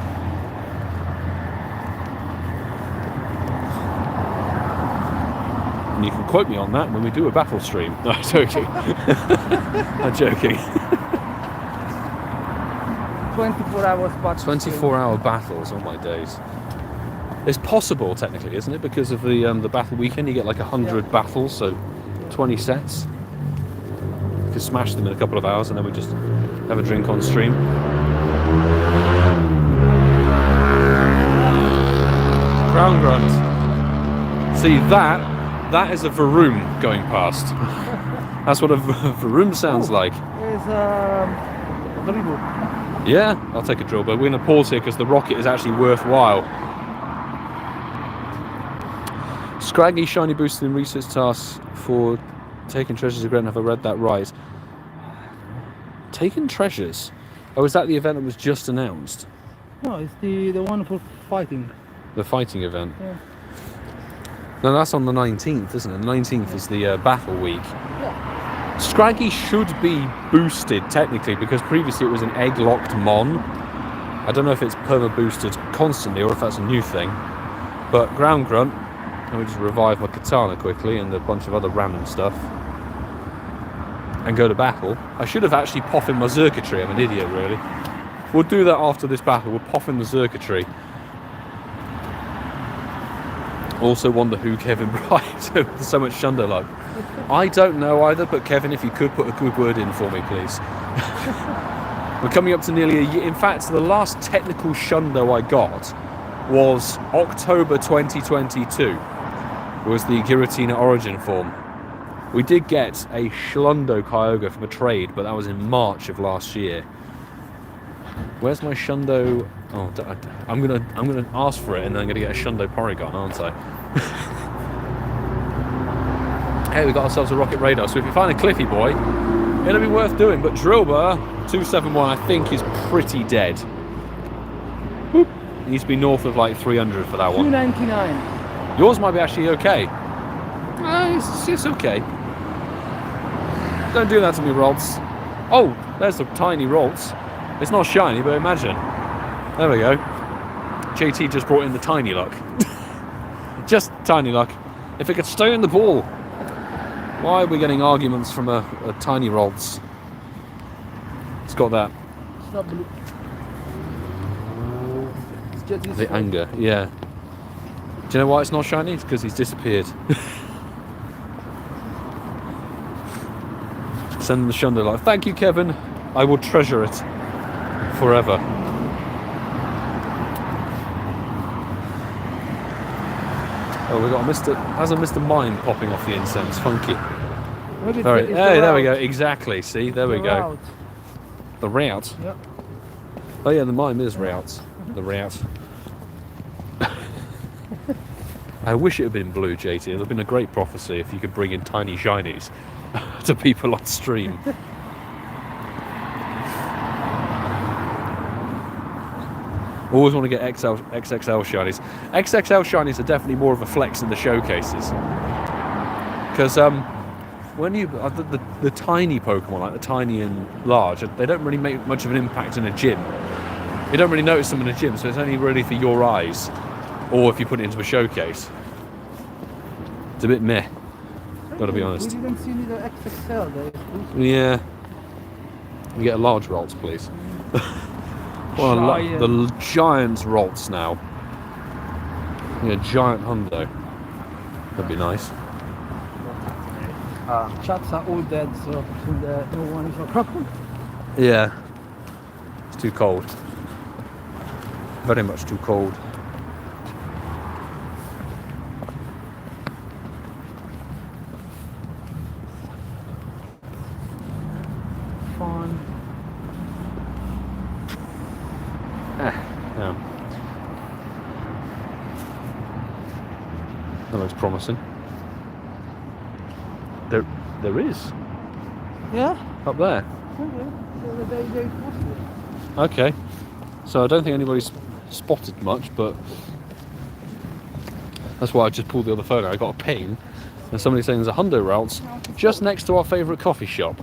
S1: And you can quote me on that when we do a battle stream. No, I'm joking. I'm joking.
S2: 24 hours battles.
S1: 24-hour battles, oh my days. It's possible, technically, isn't it? Because of the battle weekend, you get like 100 battles, so 20 sets. You can smash them in a couple of hours, and then we just have a drink on stream. Ground grunt. See, that is a Varoom going past. That's what a Varoom sounds like.
S2: It's the reboot.
S1: Yeah, I'll take a drill, but we're going to pause here because the rocket is actually worthwhile. Scraggy shiny boosted in research tasks for taking treasures again. Have I read that right? Taking treasures? Oh, is that the event that was just announced?
S2: No, it's the one for fighting.
S1: The fighting event?
S2: Yeah.
S1: No, that's on the 19th, isn't it? The 19th is the battle week.
S2: Yeah.
S1: Scraggy should be boosted technically because previously it was an egg-locked Mon. I don't know if it's perma-boosted constantly or if that's a new thing. But Ground Grunt, let me just revive my katana quickly and a bunch of other random stuff. And go to battle. I should have actually popped in my Zygarde. I'm an idiot, really. We'll do that after this battle. We'll pop in the Zygarde. Also wonder who Kevin Bright. There's so much Shundo luck. I don't know either, but Kevin, if you could put a good word in for me, please. We're coming up to nearly a year. In fact, the last technical Shundo I got was October 2022. It was the Giratina Origin form. We did get a Shundo Kyogre from a trade, but that was in March of last year. Where's my Shundo? Oh, I'm gonna ask for it, and then I'm gonna get a Shundo Porygon, aren't I? Hey, we got ourselves a rocket radar. So if you find a Cliffy boy, it'll be worth doing. But Drillbar 271, I think, is pretty dead. Whoop. It needs to be north of like 300 for that one.
S2: 299.
S1: Yours might be actually okay. It's okay. Don't do that to me, Ralts. Oh, there's a tiny Ralts. It's not shiny, but imagine. There we go. JT just brought in the tiny luck. Just tiny luck. If it could stay in the ball. Why are we getting arguments from a tiny Ralts? It's got that.
S2: It's not blue. It's just
S1: The anger, yeah. Do you know why it's not shiny? It's because he's disappeared. Send the Shundo life. Thank you, Kevin. I will treasure it forever. Oh, we got a Mr. Mime popping off the incense. Funky.
S2: Maybe it's
S1: Hey,
S2: the
S1: there we go.
S2: route.
S1: Exactly. See, there we
S2: The
S1: go.
S2: route.
S1: The route.
S2: Yep.
S1: Oh yeah, the mime is routes. The route. I wish it had been blue, JT. It would have been a great prophecy if you could bring in tiny shinies to people on stream. Always want to get XXL shinies. XXL shinies are definitely more of a flex in the showcases. Because when you the tiny Pokemon, like the tiny and large, they don't really make much of an impact in a gym. You don't really notice them in a gym, so it's only really for your eyes, or if you put it into a showcase. It's a bit meh. Got to be honest.
S2: We didn't see the XXL there.
S1: Yeah. We get a large Ralts, please. Well, the giant Ralts now. Yeah, giant hundo. That'd be nice.
S2: Chats are all dead, so no one is a problem.
S1: Yeah. It's too cold. Very much too cold.
S2: Fun.
S1: Yeah. That looks promising. There is.
S2: Yeah?
S1: Up there.
S2: They posted it.
S1: Okay. So I don't think anybody's spotted much, but that's why I just pulled the other phone out. I got a ping, and somebody saying there's a hundo Ralts just next to our favourite coffee shop,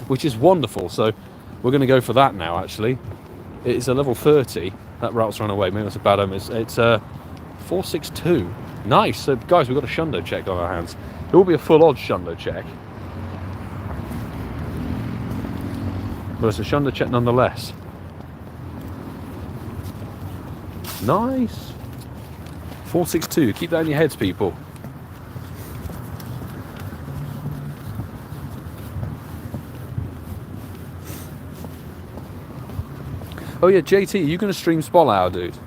S1: which is wonderful. So we're going to go for that now. Actually, it's a level 30. That Ralts ran away. Maybe that's a bad omen. It's 462. Nice. So guys, we've got a shundo check on our hands. It will be a full odds shundo check, but it's a shundo check nonetheless. Nice. 462. Keep that in your heads, people. Oh yeah, JT, are you going to stream Spol Hour, dude?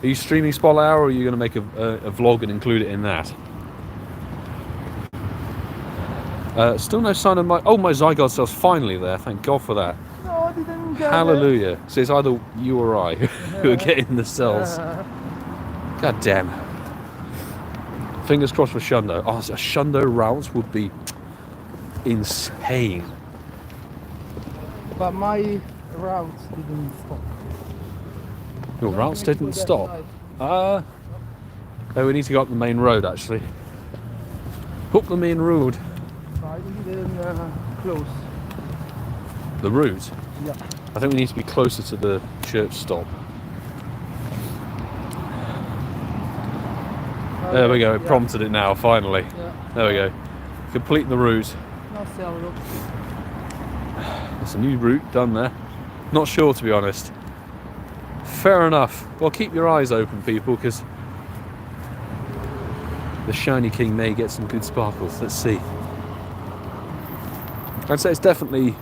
S1: Are you streaming Spol Hour, or are you going to make a vlog and include it in that? Still no sign of my... Oh, my Zygarde cell's finally there. Thank God for that.
S2: No, I didn't get
S1: Hallelujah. It. So it's either you or I who are getting the cells. God damn. Fingers crossed for Shundo. Oh, a Shundo Ralts would be insane.
S2: But my routes didn't stop.
S1: Your Ralts didn't stop? Oh, we need to go up the main road, actually. Up the main road.
S2: I didn't close.
S1: The route?
S2: Yeah.
S1: I think we need to be closer to the church stop. There we go, it prompted it now, finally.
S2: Yeah.
S1: There we go. Complete the route. There's a new route done there. Not sure, to be honest. Fair enough. Well, keep your eyes open, people, because the Shiny King may get some good sparkles. Let's see. I'd say it's definitely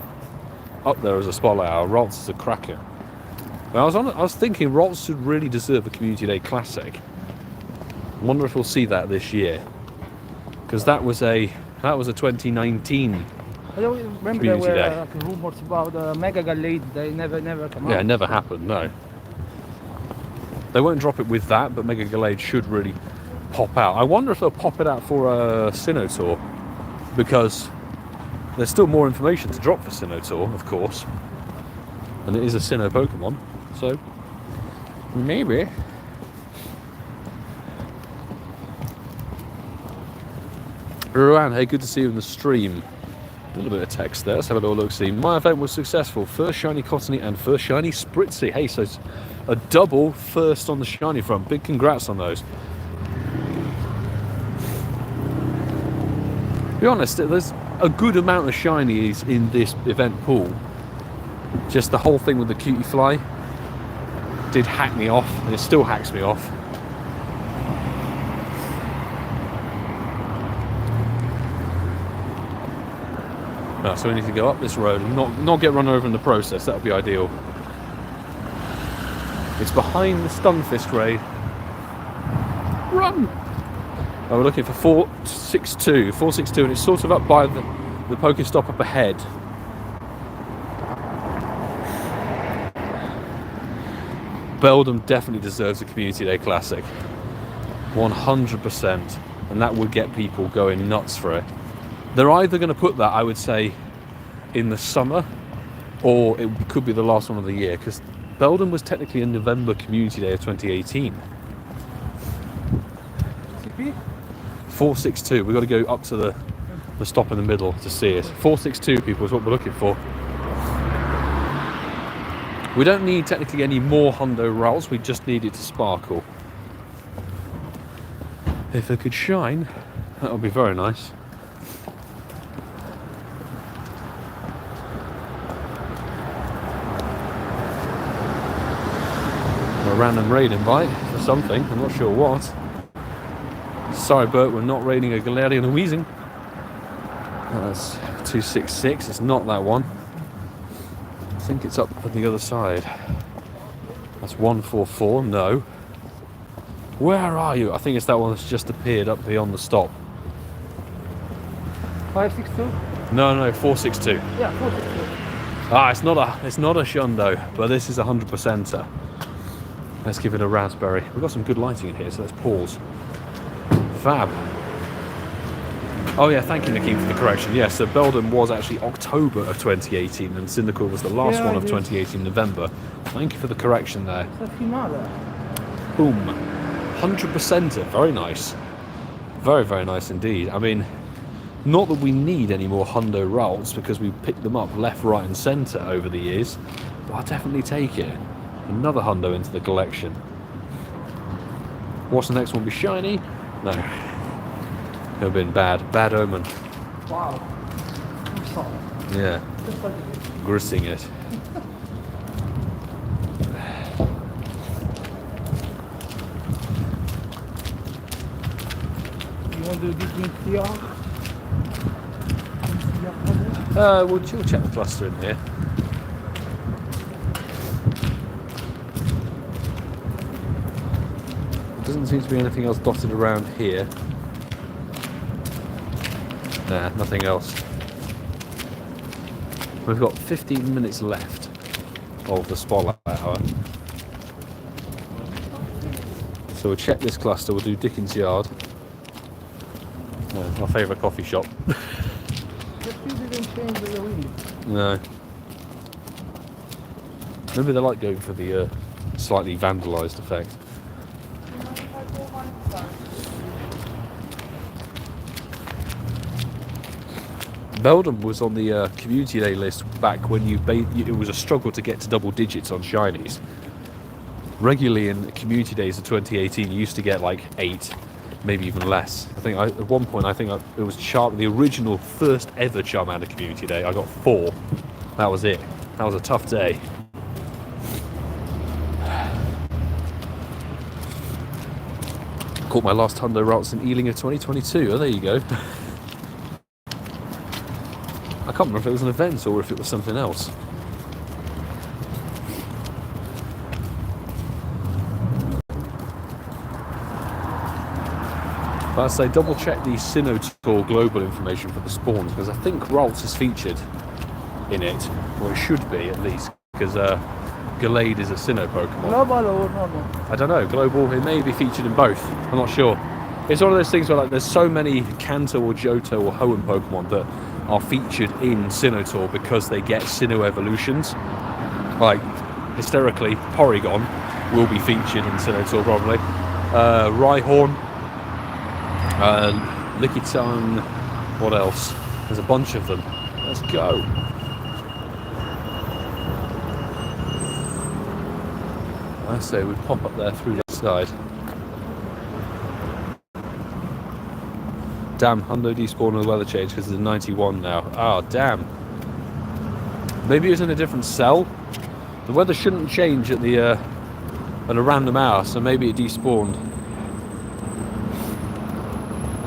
S1: up there as a Spol Hour. Ralts is a cracker. I was thinking Ralts should really deserve a Community Day Classic. I wonder if we'll see that this year, because that was a 2019.
S2: I don't remember there were rumors about Mega Gallade. They never come out.
S1: Yeah, it never happened. No. They won't drop it with that, but Mega Gallade should really pop out. I wonder if they'll pop it out for a Sinnoh, because there's still more information to drop for Sinnoh, of course, and it is a Sinnoh Pokemon, so maybe. Ruan, hey, good to see you in the stream. A little bit of text there. Let's have a little look. See, my event was successful. First shiny Cottony and first shiny Spritzy. Hey, so it's a double first on the shiny front. Big congrats on those. To be honest, there's a good amount of shinies in this event pool. Just the whole thing with the Cutie Fly did hack me off, and it still hacks me off. So we need to go up this road and not get run over in the process. That would be ideal. It's behind the Stunfisk raid. Run! Oh, we're looking for 462, and it's sort of up by the Pokestop up ahead. Beldum definitely deserves a Community Day Classic. 100%. And that would get people going nuts for it. They're either going to put that, I would say, in the summer, or it could be the last one of the year, because Belden was technically a November Community Day of 2018.
S2: CP?
S1: 462. We've got to go up to the stop in the middle to see it. 462 people is what we're looking for. We don't need technically any more hundo Ralts, we just need it to sparkle. If it could shine, that would be very nice. A random raid invite for something, I'm not sure what. Sorry Bert, we're not raiding a Galarian and Weezing. That's 266, it's not that one. I think it's up on the other side. That's 144, no. Where are you? I think it's that one that's just appeared up beyond the stop.
S2: 562?
S1: No, 462.
S2: Yeah, 462.
S1: Ah, it's not a shundo, but this is a 100%er. Let's give it a raspberry. We've got some good lighting in here, so let's pause. Fab. Oh yeah, thank you Nakeem for the correction. Yes, so Belden was actually October of 2018 and Cyndaquil was the last one of 2018 November. Thank you for the correction there. Boom. 100%er, very nice. Very, very nice indeed. I mean, not that we need any more hundo Ralts because we picked them up left, right and centre over the years, but I'll definitely take it. Another hundo into the collection. What's the next one? Be shiny? No. Could have been bad. Bad omen.
S2: Wow.
S1: Yeah. Grissing it.
S2: You want to do this here?
S1: We'll check the cluster in here. Doesn't seem to be anything else dotted around here. Nah, nothing else. We've got 15 minutes left of the spotlight hour. So we'll check this cluster, we'll do Dickens Yard. Our favourite coffee shop. No. Maybe they like going for the slightly vandalised effect. Belden was on the community day list back when it was a struggle to get to double digits on shinies. Regularly in community days of 2018, you used to get like 8, maybe even less. I think at one point, it was the original first ever Charmander community day. I got 4. That was it. That was a tough day. Caught my last hundo Ralts in Ealing of 2022. Oh, there you go. I can't remember if it was an event or if it was something else. But I'd say double check the Sinnoh global information for the spawns, because I think Ralts is featured in it, or it should be at least, because Gallade is a Sinnoh Pokemon.
S2: Global or normal?
S1: I don't know, global, it may be featured in both, I'm not sure. It's one of those things where like there's so many Kanto or Johto or Hoenn Pokemon that are featured in Sinnoh because they get Sinnoh evolutions. Like, hysterically, Porygon will be featured in Sinnoh probably. Rhyhorn, Lickitung, what else? There's a bunch of them. Let's go. I say we pop up there through the side. Damn, hundo despawned with weather change because it's a 91 now. Oh, damn. Maybe it's in a different cell. The weather shouldn't change at a random hour, so maybe it despawned.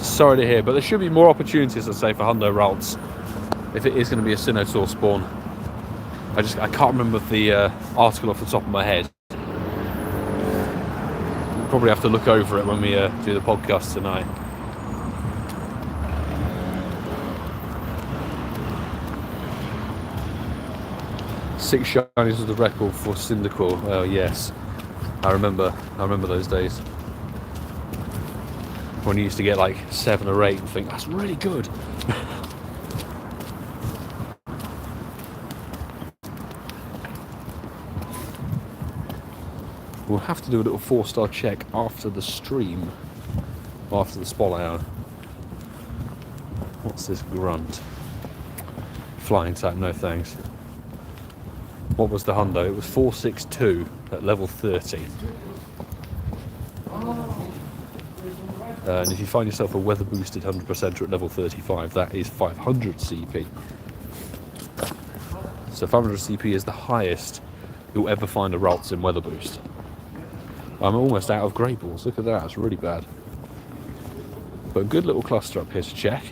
S1: Sorry to hear, but there should be more opportunities, I'd say, for hundo Ralts if it is going to be a Sinnoh spawn. I can't remember the article off the top of my head. We'll probably have to look over it when we do the podcast tonight. Six shinies was the record for Cyndaquil. Oh yes, I remember those days when you used to get like 7 or 8 and think that's really good. We'll have to do a little 4-star check after the stream, after the spot hour. What's this grunt? Flying type, no thanks. What was the hundo? It was 462 at level 30. And if you find yourself a weather boosted 100% at level 35, that is 500 CP. So 500 CP is the highest you'll ever find a Ralts in weather boost. I'm almost out of grey balls. Look at that, it's really bad. But a good little cluster up here to check.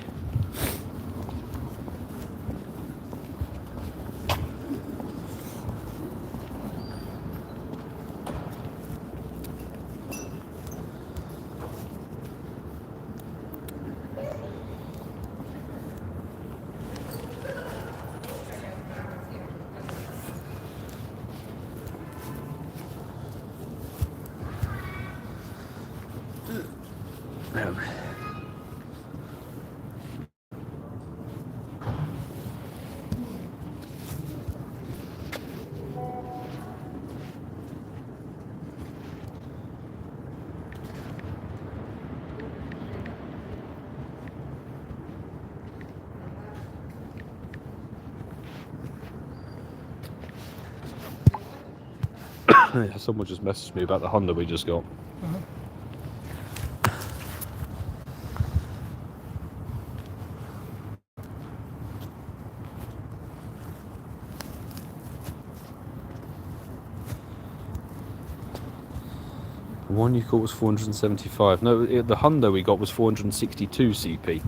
S1: Someone just messaged me about the Honda we just got. The one you caught was 475. No, the Honda we got was 462 CP.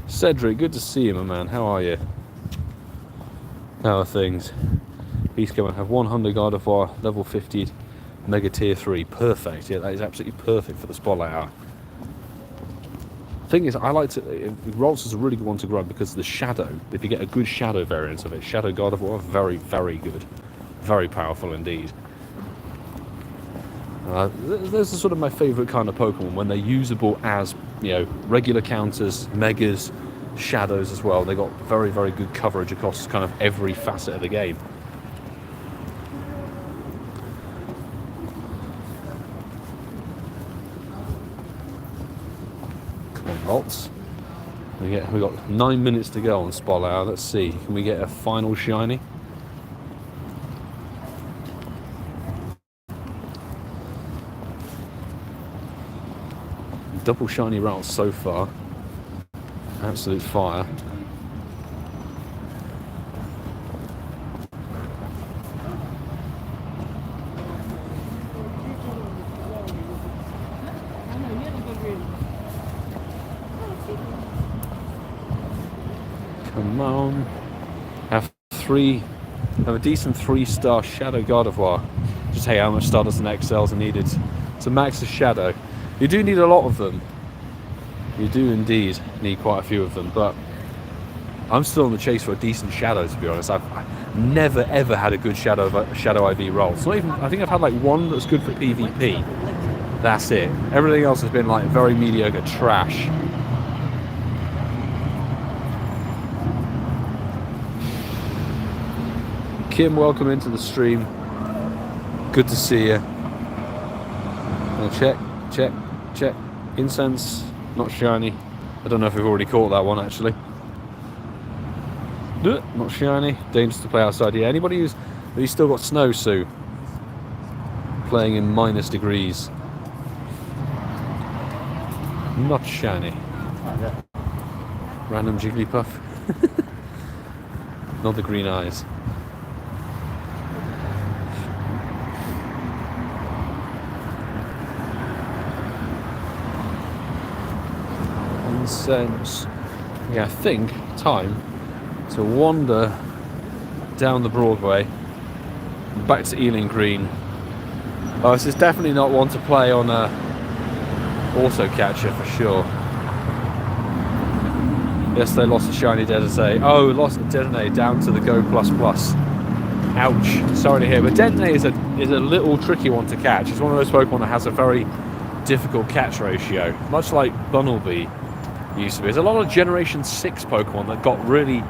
S1: Cedric, good to see you, my man. How are you? How are things? He's going to have one Honda Gardevoir, level 50, Mega Tier 3. Perfect. Yeah, that is absolutely perfect for the spotlight hour. Thing is, I like to... Ralts is a really good one to grab because of the shadow. If you get a good shadow variant of it, Shadow Gardevoir, very, very good. Very powerful indeed. Those are sort of my favourite kind of Pokemon, when they're usable as, you know, regular counters, megas, shadows as well. They got very, very good coverage across kind of every facet of the game. Come on, Ralts. We got 9 minutes to go on spot hour. Let's see, can we get a final shiny? Double shiny Ralts so far. Absolute fire. Come on. Have a decent 3-star Shadow Gardevoir. Just hey, how much Stardust and XLs are needed to max the Shadow. You do need a lot of them. You do indeed need quite a few of them, but I'm still on the chase for a decent Shadow, to be honest. I've never ever had a good Shadow IV Ralts. Not even, I think I've had like one that's good for PvP. That's it. Everything else has been like very mediocre trash. Kim, welcome into the stream. Good to see you. Check. Incense. Not shiny. I don't know if we've already caught that one actually. Not shiny. Dangerous to play outside. Yeah, anybody who's still got snowsuit playing in minus degrees. Not shiny. Random Jigglypuff. Not the green eyes. Sense. Yeah, I think time to wander down the Broadway back to Ealing Green. Oh, this is definitely not one to play on a auto catcher for sure. Yes, they lost a shiny Dedenne. Oh, lost a Dedenne down to the Go++. Ouch. Sorry to hear, but Dedenne is a little tricky one to catch. It's one of those Pokemon that has a very difficult catch ratio, much like Bunnelby used to be. There's a lot of Generation 6 Pokemon that got really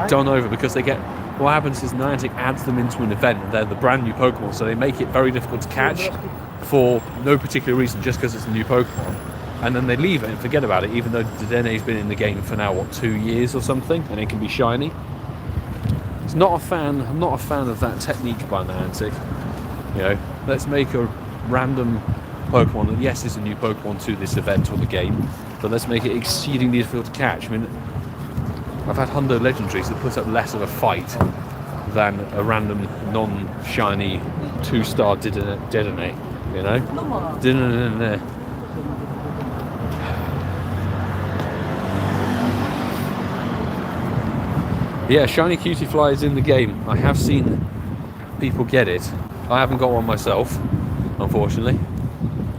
S1: done over because they get what happens is Niantic adds them into an event, and they're the brand new Pokemon, so they make it very difficult to catch for no particular reason, just because it's a new Pokemon. And then they leave it and forget about it, even though Dedene's been in the game for now, what, 2 years or something, and it can be shiny. I'm not a fan of that technique by Niantic. You know, let's make a random Pokemon that, yes, is a new Pokemon to this event or the game, but let's make it exceedingly difficult to catch. I mean, I've had Hundo Legendaries that put up less of a fight than a random non-shiny 2-star Dedenne, you know? Dedenne. Yeah, shiny Cutiefly is in the game. I have seen people get it. I haven't got one myself, unfortunately.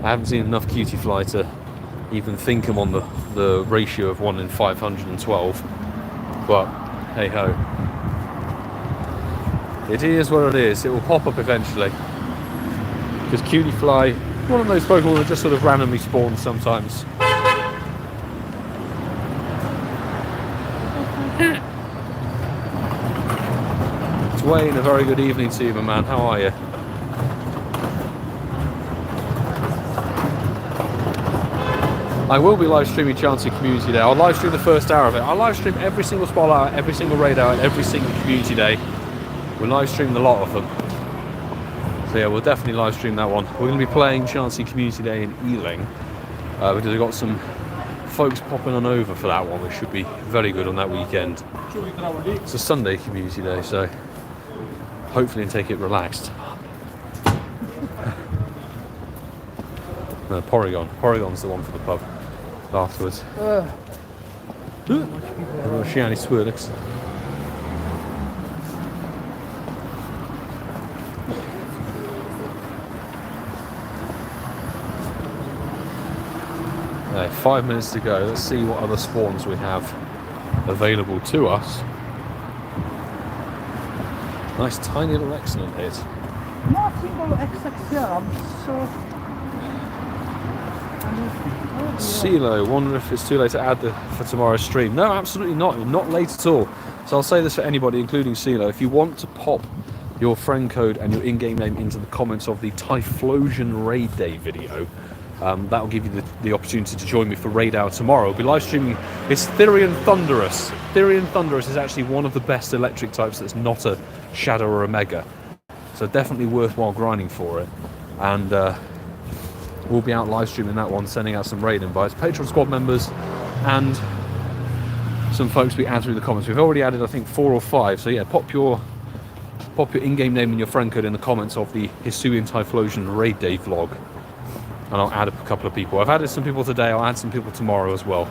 S1: I haven't seen enough Cutiefly to even think I'm on the ratio of 1 in 512. But hey ho. It is what it is. It will pop up eventually. Because Cutiefly, one of those Pokemon that just sort of randomly spawns sometimes. Wayne, a very good evening to you, my man. How are you? I will be live streaming Chansey Community Day. I'll live stream the first hour of it. I'll live stream every single spotlight, every single raid hour, every single Community Day. We'll live stream a lot of them. So yeah, we'll definitely live stream that one. We're going to be playing Chansey Community Day in Ealing because we've got some folks popping on over for that one, which should be very good on that weekend. It's a Sunday Community Day, so hopefully take it relaxed. No, Porygon. Porygon's the one for the pub afterwards. Shiny Swirlix. Right, 5 minutes to go. Let's see what other spawns we have available to us. Nice tiny little excellent hit.
S2: Not single XXL, I'm so...
S1: CeeLo, wonder if it's too late to add for tomorrow's stream. No, absolutely not late at all. So I'll say this for anybody, including CeeLo, if you want to pop your friend code and your in-game name into the comments of the Typhlosion Raid Day video, that'll give you the opportunity to join me for Raid Hour tomorrow. I'll be live streaming. It's Therian Thunderous. Therian Thunderous is actually one of the best electric types that's not a Shadow or a Mega. So definitely worthwhile grinding for it. And we'll be out live streaming that one, sending out some raid invites. Patreon squad members and some folks we add through the comments. We've already added, I think, 4 or 5. So yeah, pop your in-game name and your friend code in the comments of the Hisuian Typhlosion Raid Day vlog. And I'll add a couple of people. I've added some people today, I'll add some people tomorrow as well.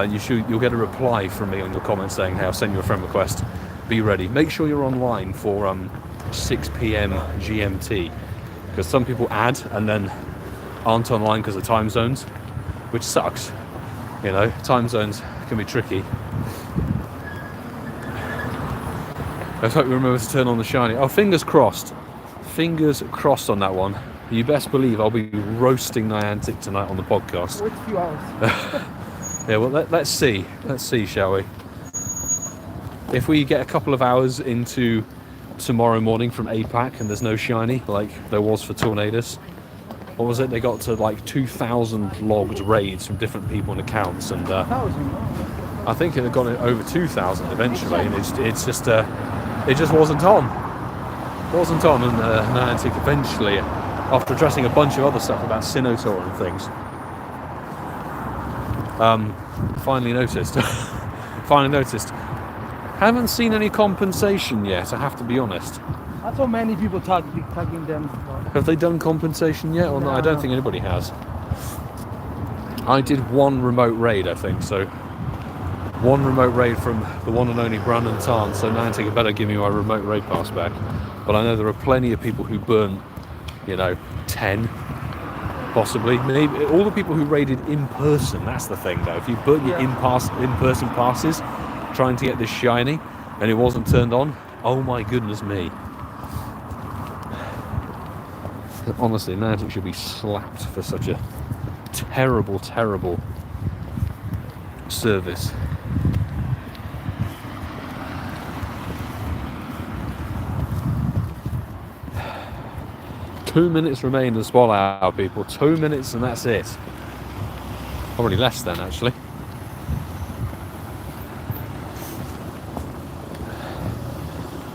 S1: You'll get a reply from me on your comments saying, hey, I'll send you a friend request. Be ready. Make sure you're online for 6 PM GMT. Because some people add and then aren't online because of time zones, which sucks. You know, time zones can be tricky. Let's hope you remember to turn on the shiny. Oh, fingers crossed. Fingers crossed on that one. You best believe I'll be roasting Niantic tonight on the podcast.
S2: Wait a few hours.
S1: Yeah, well, let's see. Let's see, shall we? If we get a couple of hours into tomorrow morning from APAC and there's no shiny, like there was for Tornadus, what was it? They got to like 2,000 logged raids from different people and accounts, and I think it had gone over 2,000 eventually, and it's just it just wasn't on. Wasn't on, and Niantic eventually, after addressing a bunch of other stuff about Sinotaur and things, finally noticed. Finally noticed. Haven't seen any compensation yet, I have to be honest.
S2: Not so many people tagging them.
S1: Have they done compensation yet? Or no, I don't think anybody has. I did one remote raid, I think, so one remote raid from the one and only Brandon Tarn, so Niantic had better give me my remote raid pass back. But I know there are plenty of people who burnt, 10, possibly. Maybe all the people who raided in person, that's the thing though. If you burnt your in-person passes trying to get this shiny and it wasn't turned on, oh my goodness me. Honestly, Niantic should be slapped for such a terrible, terrible service. 2 minutes remain in the spot hour, people. 2 minutes and that's it. Probably less then, actually.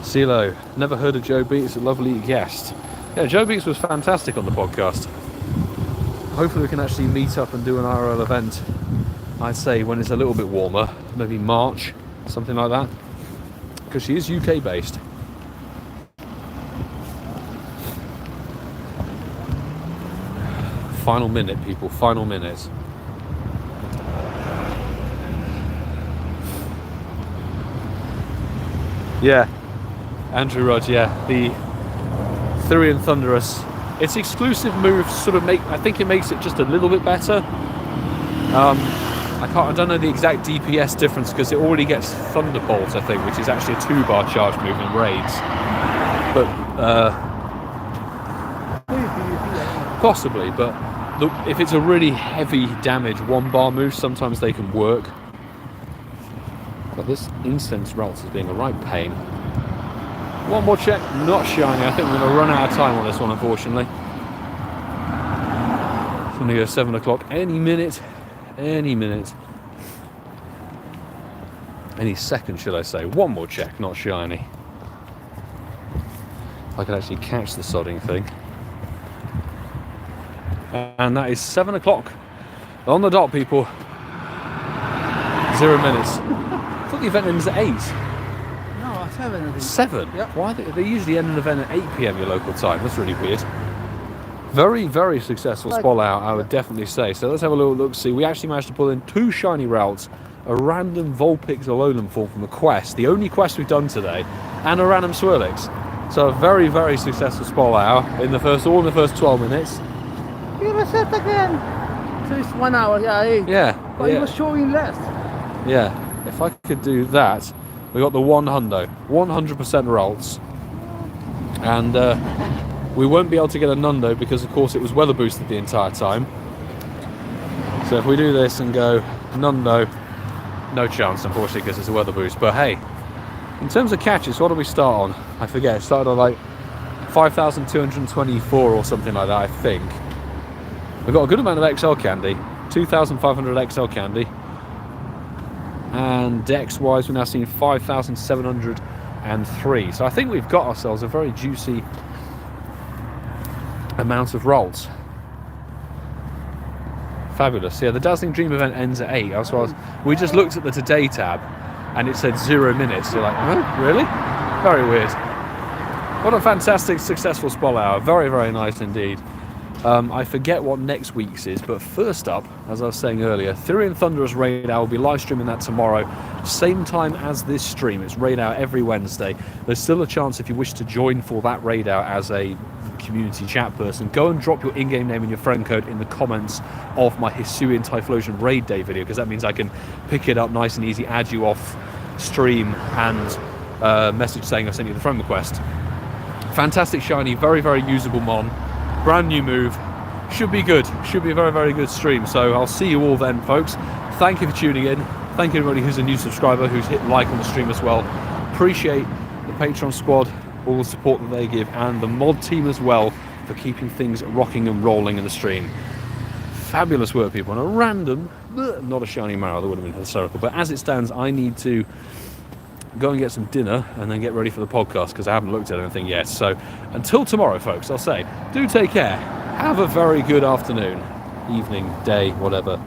S1: CeeLo, never heard of Joe Beats, a lovely guest. Yeah, Joe Beats was fantastic on the podcast. Hopefully we can actually meet up and do an IRL event, I'd say when it's a little bit warmer, maybe March, something like that. Because she is UK based. Final minute, people, final minute. Yeah, Andrew Rudd, yeah, the Therian Thunderous. Its exclusive moves sort of I think it makes it just a little bit better. I don't know the exact DPS difference because it already gets Thunderbolt, I think, which is actually a 2-bar charge move in raids. But possibly, but if it's a really heavy damage 1-bar move, sometimes they can work. But this Incense Ralts is being a right pain. One more check, not shiny. I think we're going to run out of time on this one, unfortunately. It's going to go 7 o'clock any minute. Any minute. Any second, should I say. One more check, not shiny. If I could actually catch the sodding thing. And that is 7 o'clock. On the dot, people. 0 minutes. I thought the event ends at 8.
S2: No, 7. I think.
S1: 7?
S2: Yep.
S1: Why? They usually end an event at 8 PM your local time. That's really weird. Very, very successful spot out, I would definitely say. So let's have a little look. See, we actually managed to pull in 2 shiny Ralts, a random Vulpix Alolan form from a quest, the only quest we've done today, and a random Swirlix. So a very, very successful spot out in the first 12 minutes.
S2: You reset again. So it's 1 hour, yeah.
S1: Yeah.
S2: But it was showing less.
S1: Yeah. If I could do that, we got the 100 Ralts. And we won't be able to get a Nundo because, of course, it was weather boosted the entire time. So if we do this and go Nundo, no chance, unfortunately, because it's a weather boost. But hey, in terms of catches, what do we start on? I forget. It started on like 5,224 or something like that, I think. We've got a good amount of XL candy, 2,500 XL candy. And dex-wise, we're now seeing 5,703. So I think we've got ourselves a very juicy amount of rolls. Fabulous. Yeah, the Dazzling Dream event ends at 8. We just looked at the Today tab and it said 0 minutes. You're like, huh? Really? Very weird. What a fantastic, successful spot hour. Very, very nice indeed. I forget what next week's is, but first up, as I was saying earlier, Therian Thunderous Raid Hour will be live streaming that tomorrow, same time as this stream. It's Raid Hour every Wednesday. There's still a chance if you wish to join for that Raid Hour as a community chat person, go and drop your in-game name and your friend code in the comments of my Hisuian Typhlosion Raid Day video, because that means I can pick it up nice and easy, add you off stream, and message saying I sent you the friend request. Fantastic shiny, very, very usable mon. Brand new move. Should be good. Should be a very, very good stream. So I'll see you all then, folks. Thank you for tuning in. Thank you everybody who's a new subscriber, who's hit like on the stream as well. Appreciate the Patreon squad, all the support that they give, and the mod team as well for keeping things rocking and rolling in the stream. Fabulous work, people. And a random, not a shiny Marrow, that would have been hysterical. But as it stands, I need to go and get some dinner and then get ready for the podcast because I haven't looked at anything yet. So until tomorrow, folks, I'll say, do take care. Have a very good afternoon, evening, day, whatever.